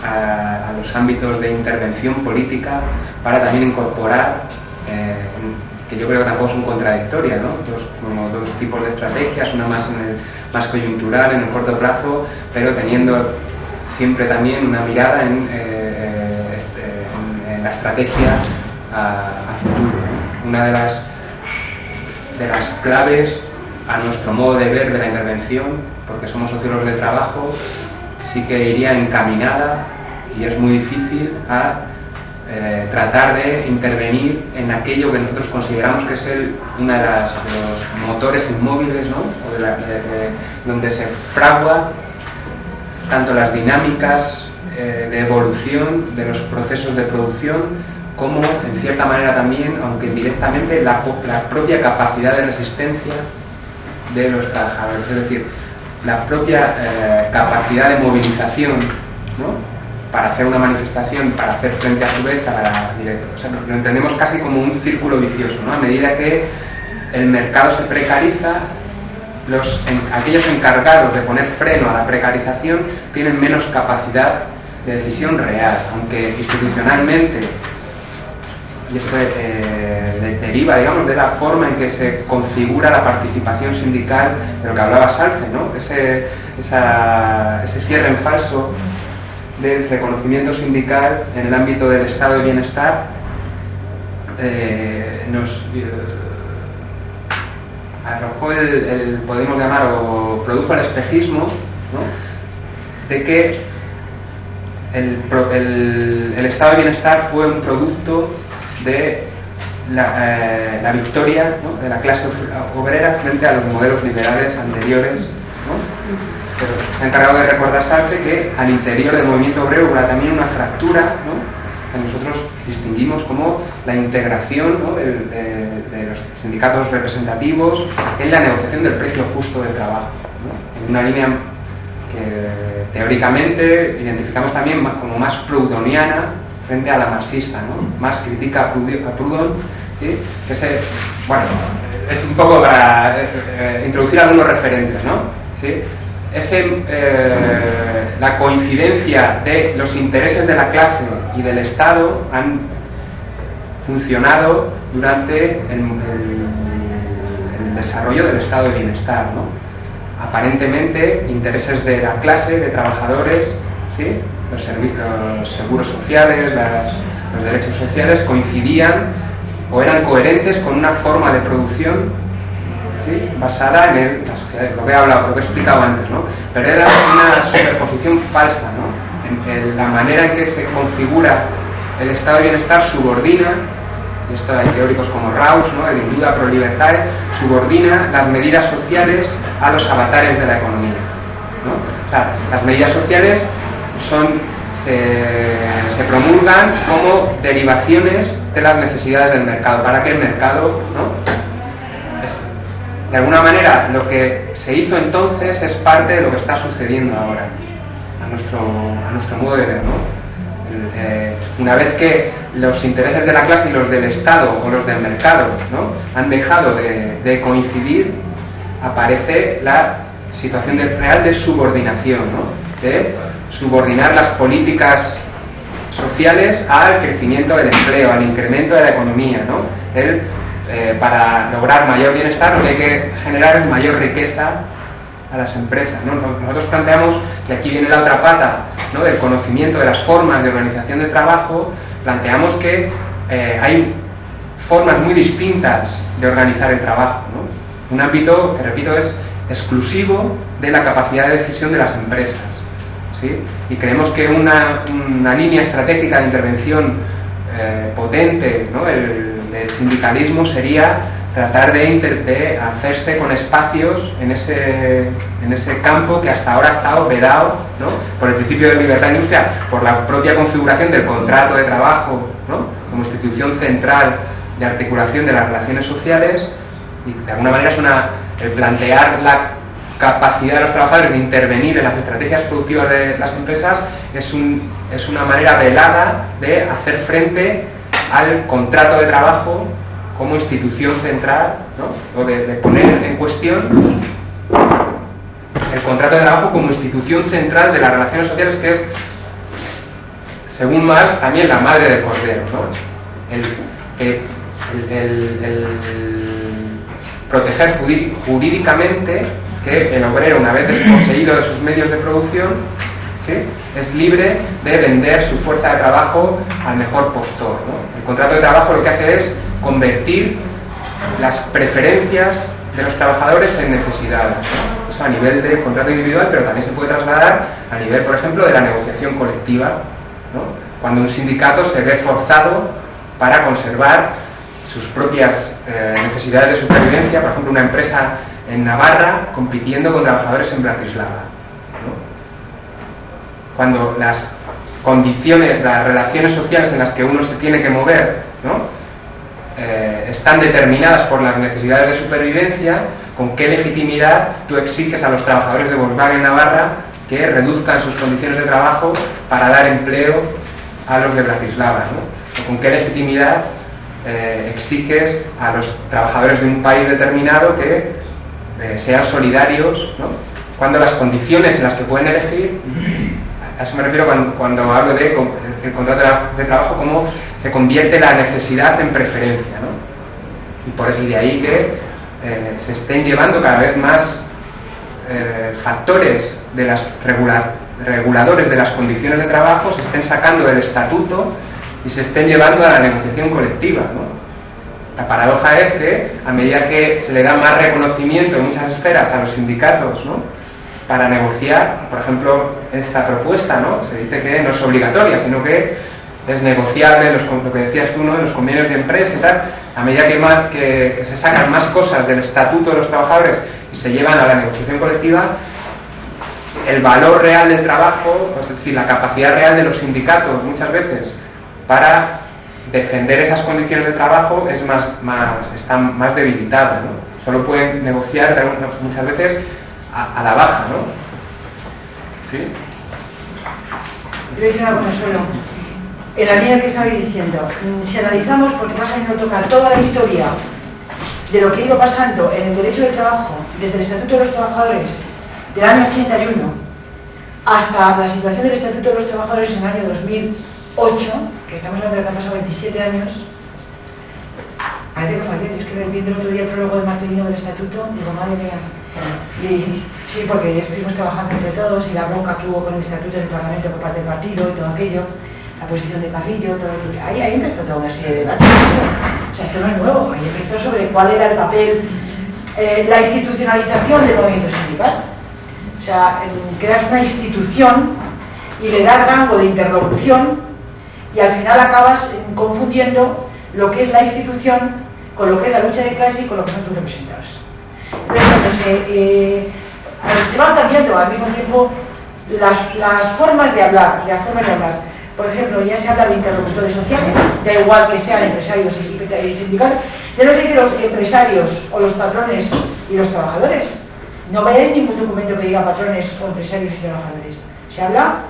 a los ámbitos de intervención política para también incorporar, que yo creo que tampoco son contradictorias, ¿no?, dos tipos de estrategias, una más coyuntural en el corto plazo, pero teniendo siempre también una mirada en la estrategia a futuro, ¿no? Una de las claves a nuestro modo de ver de la intervención, porque somos sociólogos del trabajo, sí que iría encaminada, y es muy difícil, a tratar de intervenir en aquello que nosotros consideramos que es uno de los motores inmóviles, ¿no?, o donde se fragua tanto las dinámicas de evolución de los procesos de producción, como en cierta manera también, aunque indirectamente, la propia capacidad de resistencia de los trabajadores, es decir, la propia capacidad de movilización, ¿no?, para hacer una manifestación, para hacer frente a su vez a la directa. O sea, lo entendemos casi como un círculo vicioso, ¿no? A medida que el mercado se precariza, aquellos encargados de poner freno a la precarización tienen menos capacidad de decisión real, aunque institucionalmente, y esto deriva, digamos, de la forma en que se configura la participación sindical, de lo que hablaba Salce, ¿no?, ese cierre en falso del reconocimiento sindical en el ámbito del estado de bienestar, nos arrojó podemos llamar, o produjo el espejismo, ¿no?, de que el estado de bienestar fue un producto de la victoria, ¿no?, de la clase obrera frente a los modelos liberales anteriores, ¿no? Pero se ha encargado de recordar Salce que al interior del movimiento obrero hubo también una fractura, ¿no?, que nosotros distinguimos como la integración, ¿no?, de los sindicatos representativos en la negociación del precio justo del trabajo, ¿no?, en una línea que teóricamente identificamos también como más proudhoniana frente a la marxista, ¿no?, más critica a Proudhon ¿sí? Bueno, es un poco para introducir algunos referentes, ¿no? ¿Sí? La coincidencia de los intereses de la clase y del Estado han funcionado durante el desarrollo del estado de bienestar, ¿no? Aparentemente, intereses de la clase, de trabajadores, ¿sí? Los seguros sociales, los derechos sociales coincidían o eran coherentes con una forma de producción, ¿sí? Basada en la sociedad, lo que he hablado, lo que he explicado antes, ¿no? Pero era una superposición falsa, ¿no? En la manera en que se configura el estado de bienestar subordina, y esto hay teóricos como Rawls, ¿no? El Induda pro libertad, subordina las medidas sociales a los avatares de la economía, ¿no? O sea, las medidas sociales se promulgan como derivaciones de las necesidades del mercado, para que el mercado, ¿no? De alguna manera, lo que se hizo entonces es parte de lo que está sucediendo ahora, a nuestro modo de ver, ¿no? Una vez que los intereses de la clase y los del Estado o los del mercado, ¿no? Han dejado de coincidir, aparece la situación real de subordinación, ¿no? De subordinar las políticas sociales al crecimiento del empleo, al incremento de la economía, ¿no? Para lograr mayor bienestar lo que hay que generar es mayor riqueza a las empresas, ¿no? Nosotros planteamos, y aquí viene la otra pata, ¿no? Del conocimiento de las formas de organización del trabajo, planteamos que hay formas muy distintas de organizar el trabajo, ¿no? Un ámbito que, repito, es exclusivo de la capacidad de decisión de las empresas, ¿sí? Y creemos que una línea estratégica de intervención potente, ¿no? del sindicalismo sería tratar de hacerse con espacios en ese campo que hasta ahora ha estado vedado, ¿no? Por el principio de libertad industrial, por la propia configuración del contrato de trabajo, ¿no? Como institución central de articulación de las relaciones sociales, y de alguna manera es el plantear la capacidad de los trabajadores de intervenir en las estrategias productivas de las empresas es una manera velada de hacer frente al contrato de trabajo como institución central, ¿no? O de poner en cuestión el contrato de trabajo como institución central de las relaciones sociales, que es, según Marx, también la madre del cordero, ¿no? El proteger jurídicamente que el obrero, una vez desposeído de sus medios de producción, ¿sí? Es libre de vender su fuerza de trabajo al mejor postor, ¿no? El contrato de trabajo lo que hace es convertir las preferencias de los trabajadores en necesidades, ¿no? Eso a nivel de contrato individual, pero también se puede trasladar a nivel, por ejemplo, de la negociación colectiva, ¿no? Cuando un sindicato se ve forzado para conservar sus propias necesidades de supervivencia, por ejemplo, una empresa en Navarra compitiendo con trabajadores en Bratislava, ¿no? Cuando las condiciones, las relaciones sociales en las que uno se tiene que mover, ¿no? Están determinadas por las necesidades de supervivencia, ¿con qué legitimidad tú exiges a los trabajadores de Volkswagen Navarra que reduzcan sus condiciones de trabajo para dar empleo a los de Bratislava, ¿no? ¿O con qué legitimidad exiges a los trabajadores de un país determinado que sean solidarios, ¿no? Cuando las condiciones en las que pueden elegir, a eso me refiero cuando hablo de el contrato de trabajo, como se convierte la necesidad en preferencia, ¿no? Y de ahí que se estén llevando cada vez más factores de las reguladores de las condiciones de trabajo, se estén sacando del estatuto y se estén llevando a la negociación colectiva, ¿no? La paradoja es que a medida que se le da más reconocimiento en muchas esferas a los sindicatos, ¿no? Para negociar, por ejemplo, esta propuesta, ¿no? Se dice que no es obligatoria, sino que es negociable, lo que decías tú, ¿no? Los convenios de empresa y tal. A medida que se sacan más cosas del estatuto de los trabajadores y se llevan a la negociación colectiva, el valor real del trabajo, es decir, la capacidad real de los sindicatos muchas veces para defender esas condiciones de trabajo está más debilitada, ¿no? Solo pueden negociar muchas veces a la baja, ¿no? ¿Sí? Quiero decir una cosa solo. en la línea que estabais diciendo, si analizamos, porque más o menos toca toda la historia de lo que ha ido pasando en el derecho del trabajo, desde el Estatuto de los Trabajadores del año 81 hasta la situación del Estatuto de los Trabajadores en el año 2008, que estamos hablando de que han pasado 27 años, parece que fue ayer, es que viendo el otro día el prólogo de Marcelino del Estatuto, digo, madre mía. Y sí, porque estuvimos trabajando entre todos y la bronca que hubo con el Estatuto en el Parlamento por parte del partido y todo aquello, la posición de Carrillo, todo ahí empezó toda una serie de debates. O sea, esto no es nuevo, ahí empezó sobre cuál era el papel, la institucionalización del movimiento sindical. O sea, creas una institución y le das rango de interlocución y al final acabas confundiendo lo que es la institución con lo que es la lucha de clase y con lo que son tus representados. Entonces, se van cambiando al mismo tiempo las formas de hablar, Por ejemplo, ya se habla de interlocutores sociales, da igual que sean empresarios y sindicatos. Ya no se dice los empresarios o los patrones y los trabajadores. No veis ningún documento que diga patrones o empresarios y trabajadores. Se habla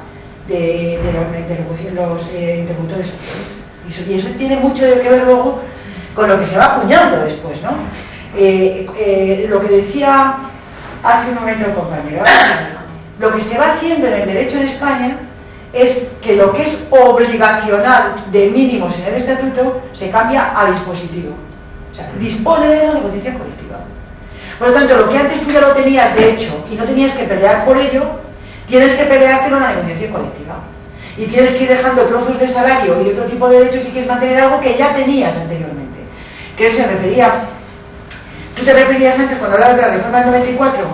de los interlocutores sociales. Y eso tiene mucho que ver luego con lo que se va acuñando después, ¿no? Lo que decía hace un momento el compañero, lo que se va haciendo en el derecho en España es que lo que es obligacional de mínimos en el estatuto se cambia a dispositivo. O sea, dispone de la negociación colectiva. Por lo tanto, lo que antes tú ya lo tenías de hecho y no tenías que pelear por ello, tienes que peleártelo en la negociación colectiva. Y tienes que ir dejando trozos de salario y de otro tipo de derechos si quieres mantener algo que ya tenías anteriormente. Que se refería, tú te referías antes cuando hablabas de la reforma del 94,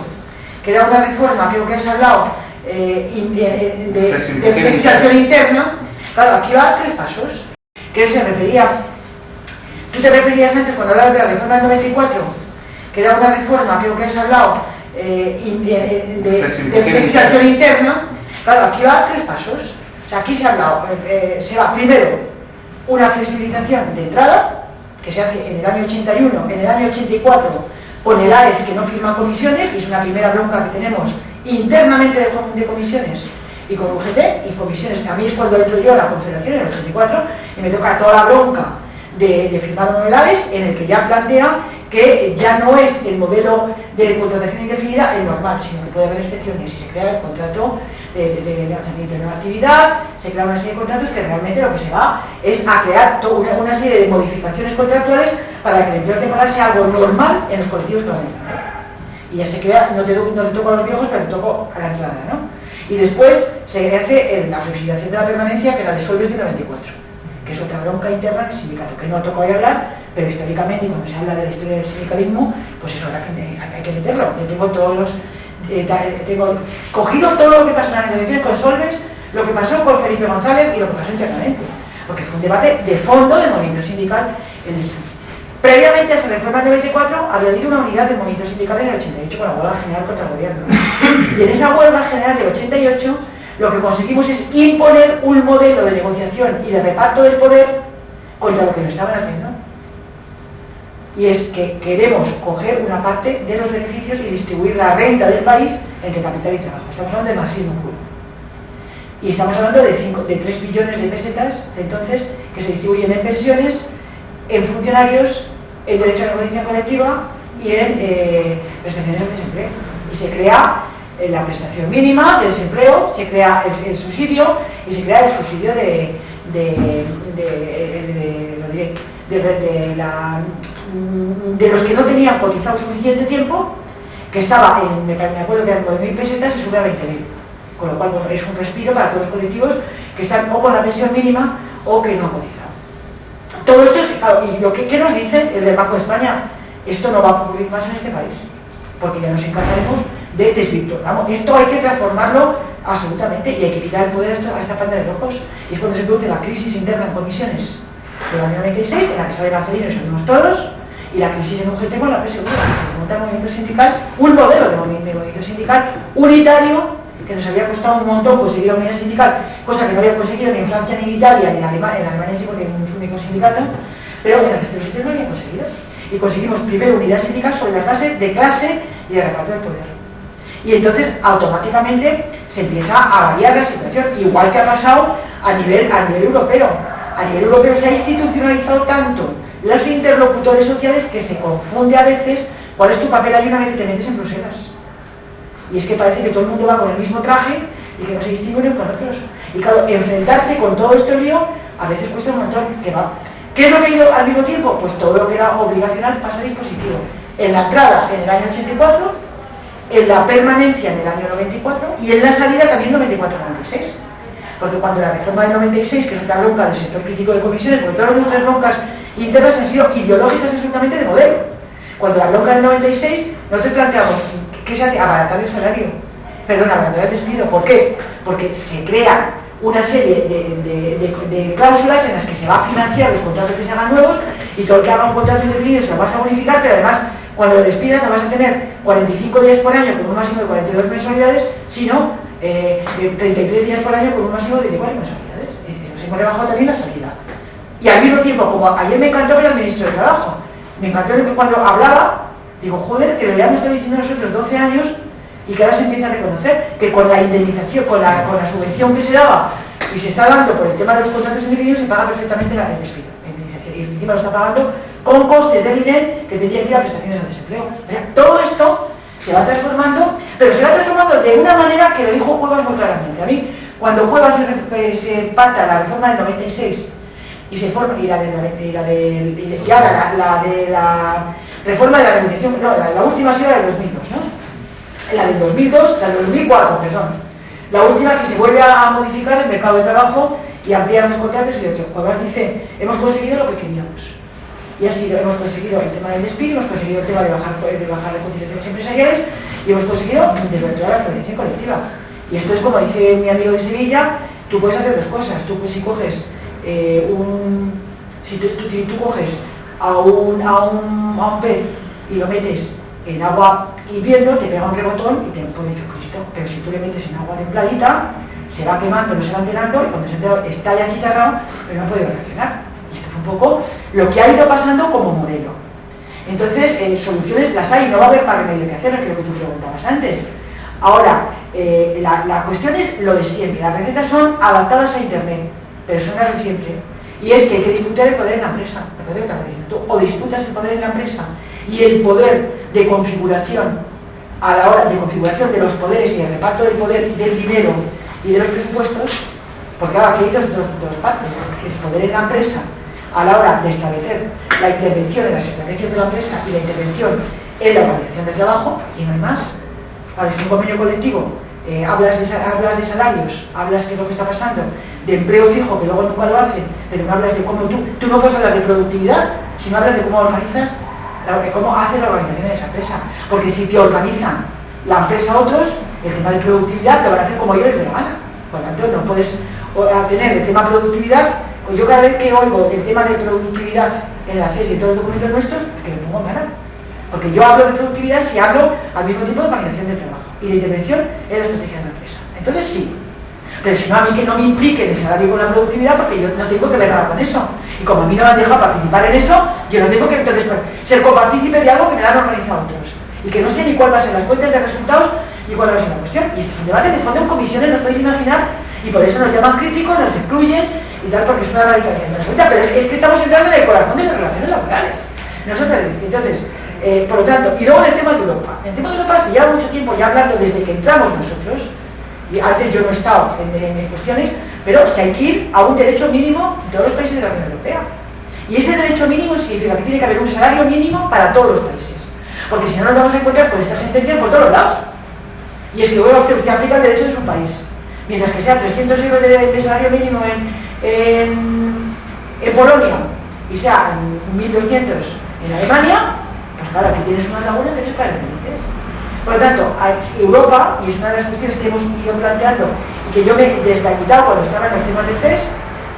que era una reforma, creo que has hablado, de flexibilización interna. Claro, aquí va a 3 pasos. Que se refería, tú te referías antes cuando hablabas de la reforma del 94, que era una reforma, creo que has hablado, de flexibilización interna. Claro, aquí va a 3 pasos. O sea, aquí se ha hablado, se va primero una flexibilización de entrada, que se hace en el año 81, en el año 84, con el AES que no firma comisiones, y es una primera bronca que tenemos internamente de comisiones, y con UGT y comisiones. A mí es cuando entro yo a la Confederación en el 84 y me toca toda la bronca de firmar un AES en el que ya plantea que ya no es el modelo de contratación indefinida el normal, sino que puede haber excepciones y se crea el contrato de lanzamiento de nueva actividad, se crea una serie de contratos que realmente lo que se va es a crear una serie de modificaciones contractuales para que el empleo temporal sea algo normal en los colectivos que van a entrar. Y ya se crea, no te toco a los viejos, pero te toco a la entrada, ¿no? Y después se hace la flexibilización de la permanencia, que la disuelves de 94, que es otra bronca interna del sindicato, que no toco hoy hablar, pero históricamente, y cuando se habla de la historia del sindicalismo, pues eso hay que meterlo. Yo tengo todos los... tengo cogido todo lo que pasa en la negociación con Solves, lo que pasó con Felipe González y lo que pasó internamente, porque fue un debate de fondo del movimiento sindical en esto. Previamente a esa reforma del 94 había habido una unidad del movimiento sindical en el 88 con la huelga general contra el gobierno. Y en esa huelga general del 88 lo que conseguimos es imponer un modelo de negociación y de reparto del poder contra lo que nos estaban haciendo. Y es que queremos coger una parte de los beneficios y distribuir la renta del país entre capital y trabajo. Estamos hablando de marxismo puro. Y estamos hablando de 3 billones de pesetas, entonces, que se distribuyen en pensiones, en funcionarios, en derecho a la negociación colectiva y en prestaciones de desempleo. Y se crea la prestación mínima de desempleo, se crea el subsidio y se crea el subsidio de los que no tenían cotizado suficiente tiempo, que estaba me acuerdo que eran 9.000 pesetas y sube a 20.000. Con lo cual, bueno, es un respiro para todos los colectivos que están o con la pensión mínima o que no han cotizado. Todo esto es, claro, y lo que nos dice el del Banco de España, esto no va a ocurrir más en este país, porque ya nos encargaremos de desvirtuar. Vamos, esto hay que transformarlo absolutamente y hay que quitar el poder a esta panda de locos. Y es cuando se produce la crisis interna en comisiones del año 96, en la que sale Marcelino y salimos todos, y la crisis en UGT con la PSV, que se monta el movimiento sindical, un modelo de movimiento sindical unitario, que nos había costado un montón conseguir la unidad sindical, cosa que no había conseguido ni en Francia ni en Italia, ni en Alemania sí, porque hay un único sindicato, pero en el resto de los sitios no habían conseguido. Y conseguimos primero unidad sindical sobre la base de clase y de reparto del poder. Y entonces automáticamente se empieza a variar la situación, igual que ha pasado a nivel europeo. A nivel europeo se ha institucionalizado tanto los interlocutores sociales que se confunde a veces cuál es tu papel ahí una vez que te metes en Bruselas. Y es que parece que todo el mundo va con el mismo traje y que no se distinguen con otros. Y claro, enfrentarse con todo este lío a veces cuesta un montón. ¿Qué es lo que ha ido al mismo tiempo? Pues todo lo que era obligacional pasa a dispositivo. En la entrada en el año 84, en la permanencia en el año 94 y en la salida también 94-96. Porque cuando la reforma del 96, que es otra bronca del sector crítico de comisiones, porque todas nuestras broncas internas han sido ideológicas absolutamente de modelo. Cuando la bronca del 96, nosotros planteamos, ¿qué se hace? Abaratar el salario. Perdón, abaratar el despido. ¿Por qué? Porque se crea una serie de cláusulas en las que se va a financiar los contratos que se hagan nuevos y todo el que haga un contrato indefinido se lo vas a bonificar, pero además cuando lo despidas no vas a tener 45 días por año con un máximo de 42 mensualidades, sino 33 días por año con un máximo de 24 mensualidades. Nos hemos rebajado también la salida. Y al mismo tiempo, como ayer me encantó ver al ministro de Trabajo, me encantó que cuando hablaba, digo, joder, que lo habíamos estado diciendo nosotros 12 años y que ahora se empieza a reconocer que con la indemnización, con la subvención que se daba y se está dando por el tema de los contratos indefinidos, se paga perfectamente la despido, la indemnización, y encima lo está pagando con costes del INE que tendría que ir a prestaciones de desempleo. O sea, todo esto se va transformando, pero se va transformando de una manera que lo dijo Cuevas muy claramente. A mí, cuando Cuevas se pacta la reforma del 96 y se forma, y ahora la de la reforma de la negociación, no, la última ha sido la del 2002, ¿no? La del 2002, la del 2004, perdón. La última que se vuelve a modificar el mercado de trabajo y ampliar los contratos y otros. Cuevas dice, hemos conseguido lo que queríamos. Y así hemos conseguido el tema del despido, hemos conseguido el tema de bajar las cotizaciones empresariales y hemos conseguido desvirtuar la prevención colectiva. Y esto es como dice mi amigo de Sevilla, tú puedes hacer dos cosas. Tú pues, si coges si tú coges a un pez y lo metes en agua hirviendo, te pega un rebotón y te pone Jesucristo. Pero si tú le metes en agua templadita, se va quemando, no se va enterando y cuando se está ya chicharrado, pero no puede reaccionar. Y esto es un poco lo que ha ido pasando como modelo. Entonces, soluciones las hay, no va a haber más remedio que hacer, que es lo que tú preguntabas antes. Ahora, la cuestión es lo de siempre. Las recetas son adaptadas a Internet, pero son las de siempre. Y es que hay que disputar el poder en la empresa, el poder que estás diciendo tú, o disputas el poder en la empresa y el poder de configuración a la hora de configuración de los poderes y el reparto del poder, del dinero y de los presupuestos, porque ahora aquí hay dos partes, el poder en la empresa a la hora de establecer la intervención en las estrategias de la empresa y la intervención en la organización del trabajo, y no hay más. Ahora, si un convenio colectivo hablas de salarios, hablas de lo que está pasando, de empleo fijo, que luego nunca lo hacen, pero no hablas de cómo tú no puedes hablar de productividad, sino hablas de cómo organizas, cómo hace la organización de esa empresa. Porque si te organizan la empresa a otros, el tema de productividad te van a hacer como ellos les dé la gana. Por lo tanto, no puedes tener el tema productividad. Yo cada vez que oigo el tema de productividad en la CES y en todos los documentos nuestros, que me pongo en gana. Porque yo hablo de productividad si hablo al mismo tiempo de organización del trabajo y de intervención en la estrategia de la empresa. Entonces sí, pero si no, a mí que no me implique el salario con la productividad, porque yo no tengo que ver nada con eso. Y como a mí no me han dejado participar en eso, yo no tengo que entonces ser copartícipe de algo que me lo han organizado otros. Y que no sé ni cuál va a ser las cuentas de resultados ni cuál va a ser la cuestión. Y esto es un debate de fondo en comisiones, no os podéis imaginar, y por eso nos llaman críticos, nos excluyen y tal, porque es una radicalización absoluta. Pero es que estamos entrando en el corazón de las relaciones laborales. Nosotros, entonces, por lo tanto, y luego en el tema de Europa. En el tema de Europa se lleva mucho tiempo ya hablando desde que entramos nosotros, y antes yo no he estado en cuestiones, pero que hay que ir a un derecho mínimo en todos los países de la Unión Europea. Y ese derecho mínimo significa que tiene que haber un salario mínimo para todos los países. Porque si no nos vamos a encontrar con estas sentencias por todos lados. Y es que luego usted aplica el derecho de su país. Mientras que sea 300 euros de salario mínimo en Polonia y sea 1.200 en Alemania, pues claro, aquí tienes unas lagunas que para que dices. Por lo tanto, Europa, y es una de las cuestiones que hemos ido planteando y que yo me he desgallitado cuando estaba en los temas de CES,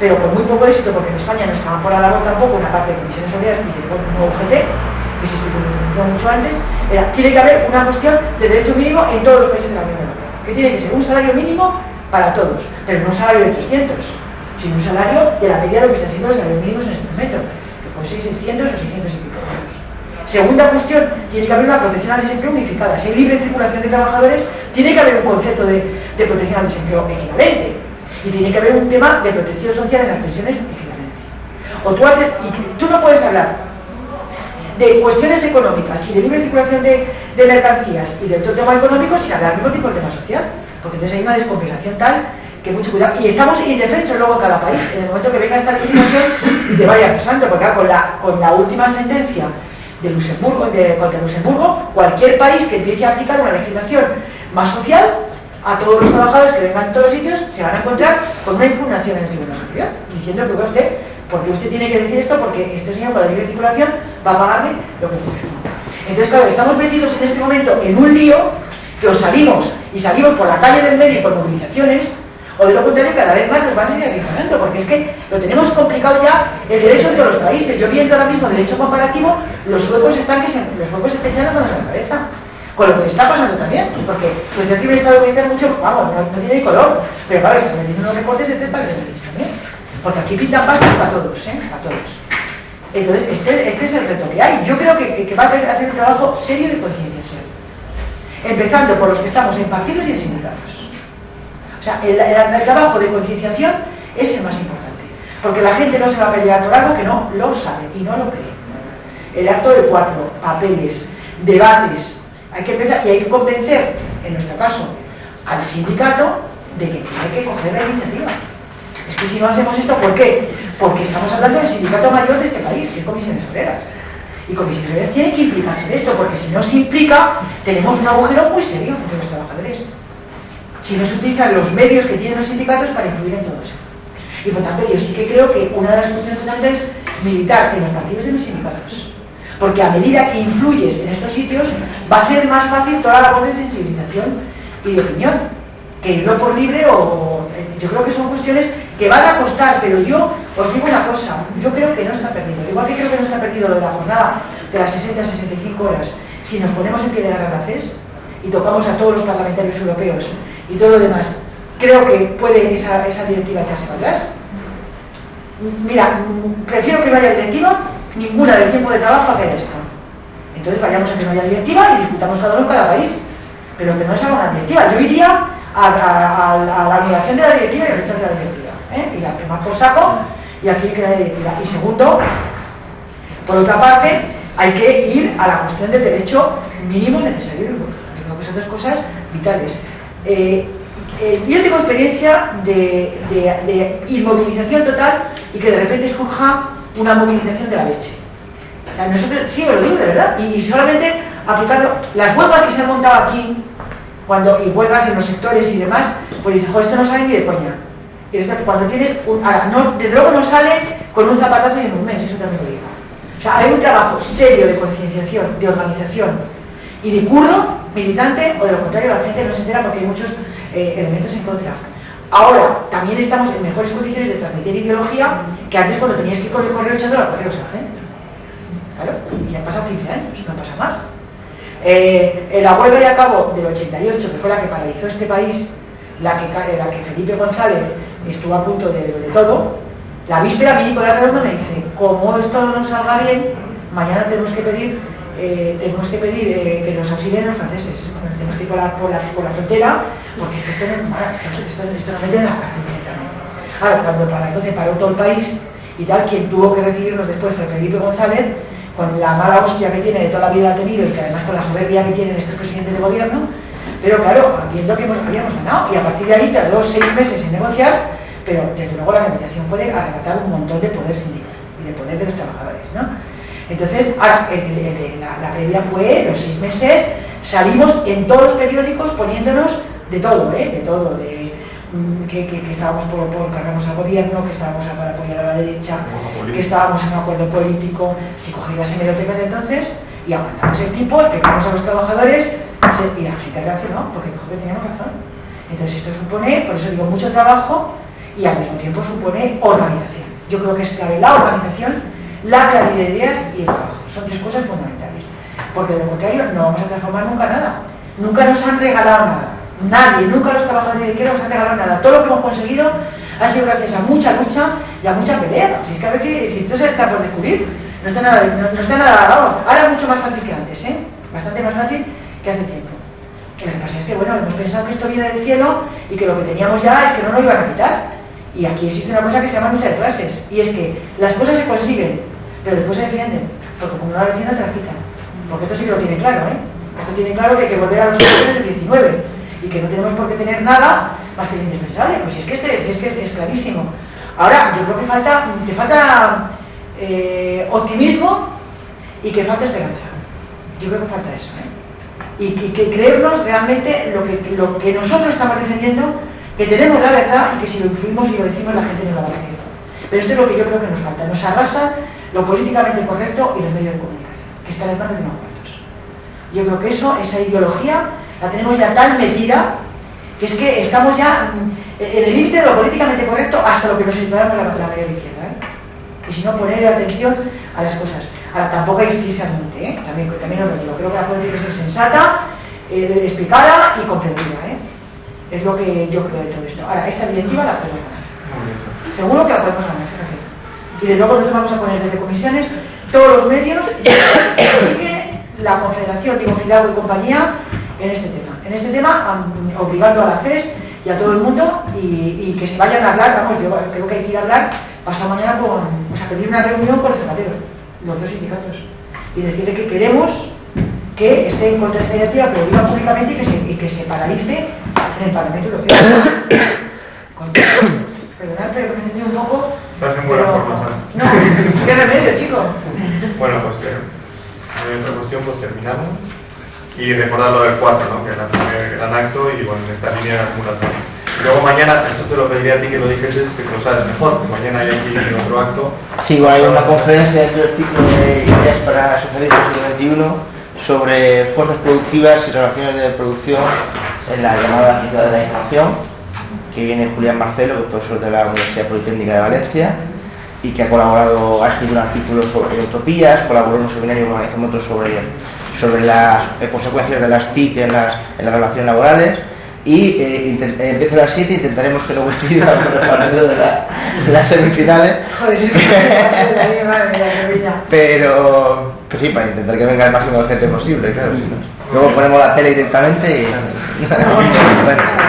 pero con muy poco éxito, porque en España no estaban por la labor tampoco una parte de comisiones obreras y de un nuevo UGT, que se institucionalizó mucho antes, tiene que haber una cuestión de derecho mínimo en todos los países de la Unión Europea, que tiene que ser un salario mínimo para todos, pero no un salario de 300, sino un salario de la medida de lo que están siendo los salarios mínimos en este momento, que puede ser 600 o 600 y pico euros. Segunda cuestión, tiene que haber una protección al desempleo unificada. Si hay libre circulación de trabajadores, tiene que haber un concepto de protección al desempleo equivalente. Y tiene que haber un tema de protección social en las pensiones equivalente. O tú no puedes hablar de cuestiones económicas y de libre circulación de mercancías y de todo tema económico sin hablar al mismo tiempo del tema social, porque entonces hay una descompensación tal que mucho cuidado. Y estamos indefensos luego en cada país, en el momento que venga esta legislación y te vaya pasando, porque con la última sentencia de Luxemburgo, contra Luxemburgo, cualquier país que empiece a aplicar una legislación más social, a todos los trabajadores que vengan en todos los sitios se van a encontrar con una impugnación en el Tribunal Superior, diciendo que usted, porque usted tiene que decir esto, porque este señor con la libre circulación va a pagarle lo que corresponde. Entonces, claro, estamos metidos en este momento en un lío que os salimos por la calle del medio y por movilizaciones, o de lo contrario cada vez más nos van a seguir ignorando, porque es que lo tenemos complicado ya el derecho en todos los países. Yo viendo ahora mismo derecho comparativo, los suecos están echando con la cabeza. Con lo que le está pasando también, porque Suecia tiene estado de mucho, vamos, no tiene ni color, pero claro, están metiendo unos recortes de 30 beneficios también, porque aquí pintan pastas para todos, para todos. Entonces, este es el reto que hay. Yo creo que va a tener que hacer un trabajo serio de concienciación, empezando por los que estamos en partidos y en sindicatos. O sea, el trabajo de concienciación es el más importante, porque la gente no se va a pelear por algo que no lo sabe y no lo cree. El acto de 4, papeles, debates. Hay que empezar y hay que convencer, en nuestro caso, al sindicato de que tiene que coger la iniciativa. Es que si no hacemos esto, ¿por qué? Porque estamos hablando del sindicato mayor de este país, que es Comisiones Obreras. Y Comisiones Obreras tiene que implicarse en esto, porque si no se implica, tenemos un agujero muy serio entre los trabajadores. Si no se utilizan los medios que tienen los sindicatos para influir en todo eso. Y por tanto, yo sí que creo que una de las cuestiones importantes es militar en los partidos y en los sindicatos. Porque a medida que influyes en estos sitios, va a ser más fácil toda la labor de sensibilización y de opinión, que irlo por libre o... Yo creo que son cuestiones que van a costar, pero yo os digo una cosa, yo creo que no está perdido. Igual que creo que no está perdido lo de la jornada de las 60-65 horas, si nos ponemos en pie de garrapaces y tocamos a todos los parlamentarios europeos y todo lo demás, creo que puede esa directiva echarse para atrás. Mira, prefiero que vaya directiva ninguna del tiempo de trabajo a hacer esto. Entonces vayamos a que no haya directiva y discutamos cada uno en cada país, pero que no se haga una directiva. Yo iría a la anulación de la directiva y al rechazo de la directiva, y la firmar por saco y aquí hay que la directiva. Y segundo, por otra parte, hay que ir a la cuestión del derecho mínimo necesario. Yo creo que son dos cosas vitales. Yo tengo experiencia de inmovilización total y que de repente surja una movilización de la leche. O sea, nosotros, sí, os lo digo de verdad, y solamente aplicando las huelgas que se han montado aquí, y huelgas en los sectores y demás, pues dices, esto no sale ni de coña. Y esto, cuando tienes, desde luego no sale con un zapatazo y en un mes, eso también lo digo. O sea, hay un trabajo serio de concienciación, de organización y de curro militante, o de lo contrario la gente no se entera porque hay muchos elementos en contra. Ahora, también estamos en mejores condiciones de transmitir ideología que antes cuando tenías que ir con el correo echando los correos a la gente. Claro, y ya han pasado 15 años, no pasa más. En la huelga de a cabo del 88, que fue la que paralizó este país, la que Felipe González estuvo a punto de todo, la víspera mi Nicolás Redondo me dice, como esto no salga bien, mañana tenemos que pedir que nos auxilien los franceses, tenemos que ir por la frontera, porque esto no mete en la cárcel directamente. Ahora, cuando para entonces paró todo el país y tal, quien tuvo que recibirnos después fue Felipe González, con la mala hostia que tiene de toda la vida ha tenido y que además con la soberbia que tienen estos presidentes de gobierno, pero claro, viendo que habíamos ganado, y a partir de ahí tardó 6 meses en negociar, pero desde luego la negociación puede arrebatar un montón de poder sindical y de poder de los trabajadores, ¿no? Entonces, ahora, la previa fue los 6 meses, salimos en todos los periódicos poniéndonos de todo, que estábamos por cargarnos al gobierno, que estábamos para apoyar a la derecha, que estábamos en un acuerdo político. Si cogéis las hemerotecas de entonces y aguantamos el tipo, explicamos a los trabajadores y la gente reaccionó, porque teníamos razón. Entonces esto supone, por eso digo, mucho trabajo y al mismo tiempo supone organización. Yo creo que es clave la organización, la claridad de ideas y el trabajo. Son 3 cosas fundamentales. Porque de lo contrario no vamos a transformar nunca nada. Nunca nos han regalado nada. Nadie, nunca los trabajadores de izquierda nos han regalado nada. Todo lo que hemos conseguido ha sido gracias a mucha lucha y a mucha pelea. Si es que a veces, si esto se está por descubrir, no está nada vamos. Ahora es mucho más fácil que antes, bastante más fácil que hace tiempo. Lo que pasa es que, bueno, hemos pensado que esto viene del cielo y que lo que teníamos ya es que no nos iban a quitar. Y aquí existe una cosa que se llama lucha de clases, y es que las cosas se consiguen, pero después se defienden, porque como no la defienden te la quitan. Porque esto sí que lo tiene claro, ¿eh? Esto tiene claro que hay que volver a los años del 19 y que no tenemos por qué tener nada más que el indispensable. Pues si es que es clarísimo. Ahora, yo creo que falta optimismo y que falta esperanza. Yo creo que falta eso, ¿eh? Y que creernos realmente lo que nosotros estamos defendiendo, que tenemos la verdad y que si lo influimos y lo decimos la gente no la va a creer. Pero esto es lo que yo creo que nos falta. Nos arrasa lo políticamente correcto y los medios de comunicación, que está en las manos de unos cuantos. Yo creo que esa ideología la tenemos ya tan metida que es que estamos ya en el límite de lo políticamente correcto hasta lo que nos situamos la mayoría izquierda, ¿eh? Y si no, poner atención a las cosas. Ahora, tampoco hay que irse al monte, ¿eh? También os lo digo. Creo que la política es sensata, explicada y comprendida, ¿eh? Es lo que yo creo de todo esto. Ahora, esta directiva la podemos ganar. Seguro que la podemos ganar. Y de luego nosotros vamos a poner desde comisiones todos los medios y que sigue la Confederación, digo, Fidalgo y compañía en este tema. En este tema, obligando a la CES y a todo el mundo y que se vayan a hablar, vamos, yo creo que hay que ir a hablar pasado mañana pedir una reunión con los zapateros, los dos sindicatos, y decirle que queremos que esté en contra de esta directiva, que lo diga públicamente y que se paralice en el Parlamento Europeo. Perdonad, pero me sentí un poco... Estás en buena forma, ¿sabes? No, qué remedio, chico. Bueno, pues en otra cuestión pues terminamos. Y recordar lo del 4, ¿no? Que era el primer gran acto y bueno, en esta línea de acumulación. Y luego mañana, esto te lo pediría a ti que lo dijeses, que lo sabes mejor, porque mañana hay aquí otro acto. Sí, bueno, hay una conferencia dentro del ciclo de ideas para socialistas del siglo XXI sobre fuerzas productivas y relaciones de producción en la llamada ciudad de la inflación, que viene Julián Marcelo, que es profesor de la Universidad Politécnica de Valencia y que ha escrito un artículo sobre utopías, colaboró en un seminario que organizamos otro sobre las consecuencias de las TIC en las relaciones laborales y empieza a las 7 y intentaremos que no coincida con el partido de las semifinales. Joder, es pero pues sí, para intentar que venga el máximo de gente posible, claro. Luego ponemos la tele directamente y... bueno.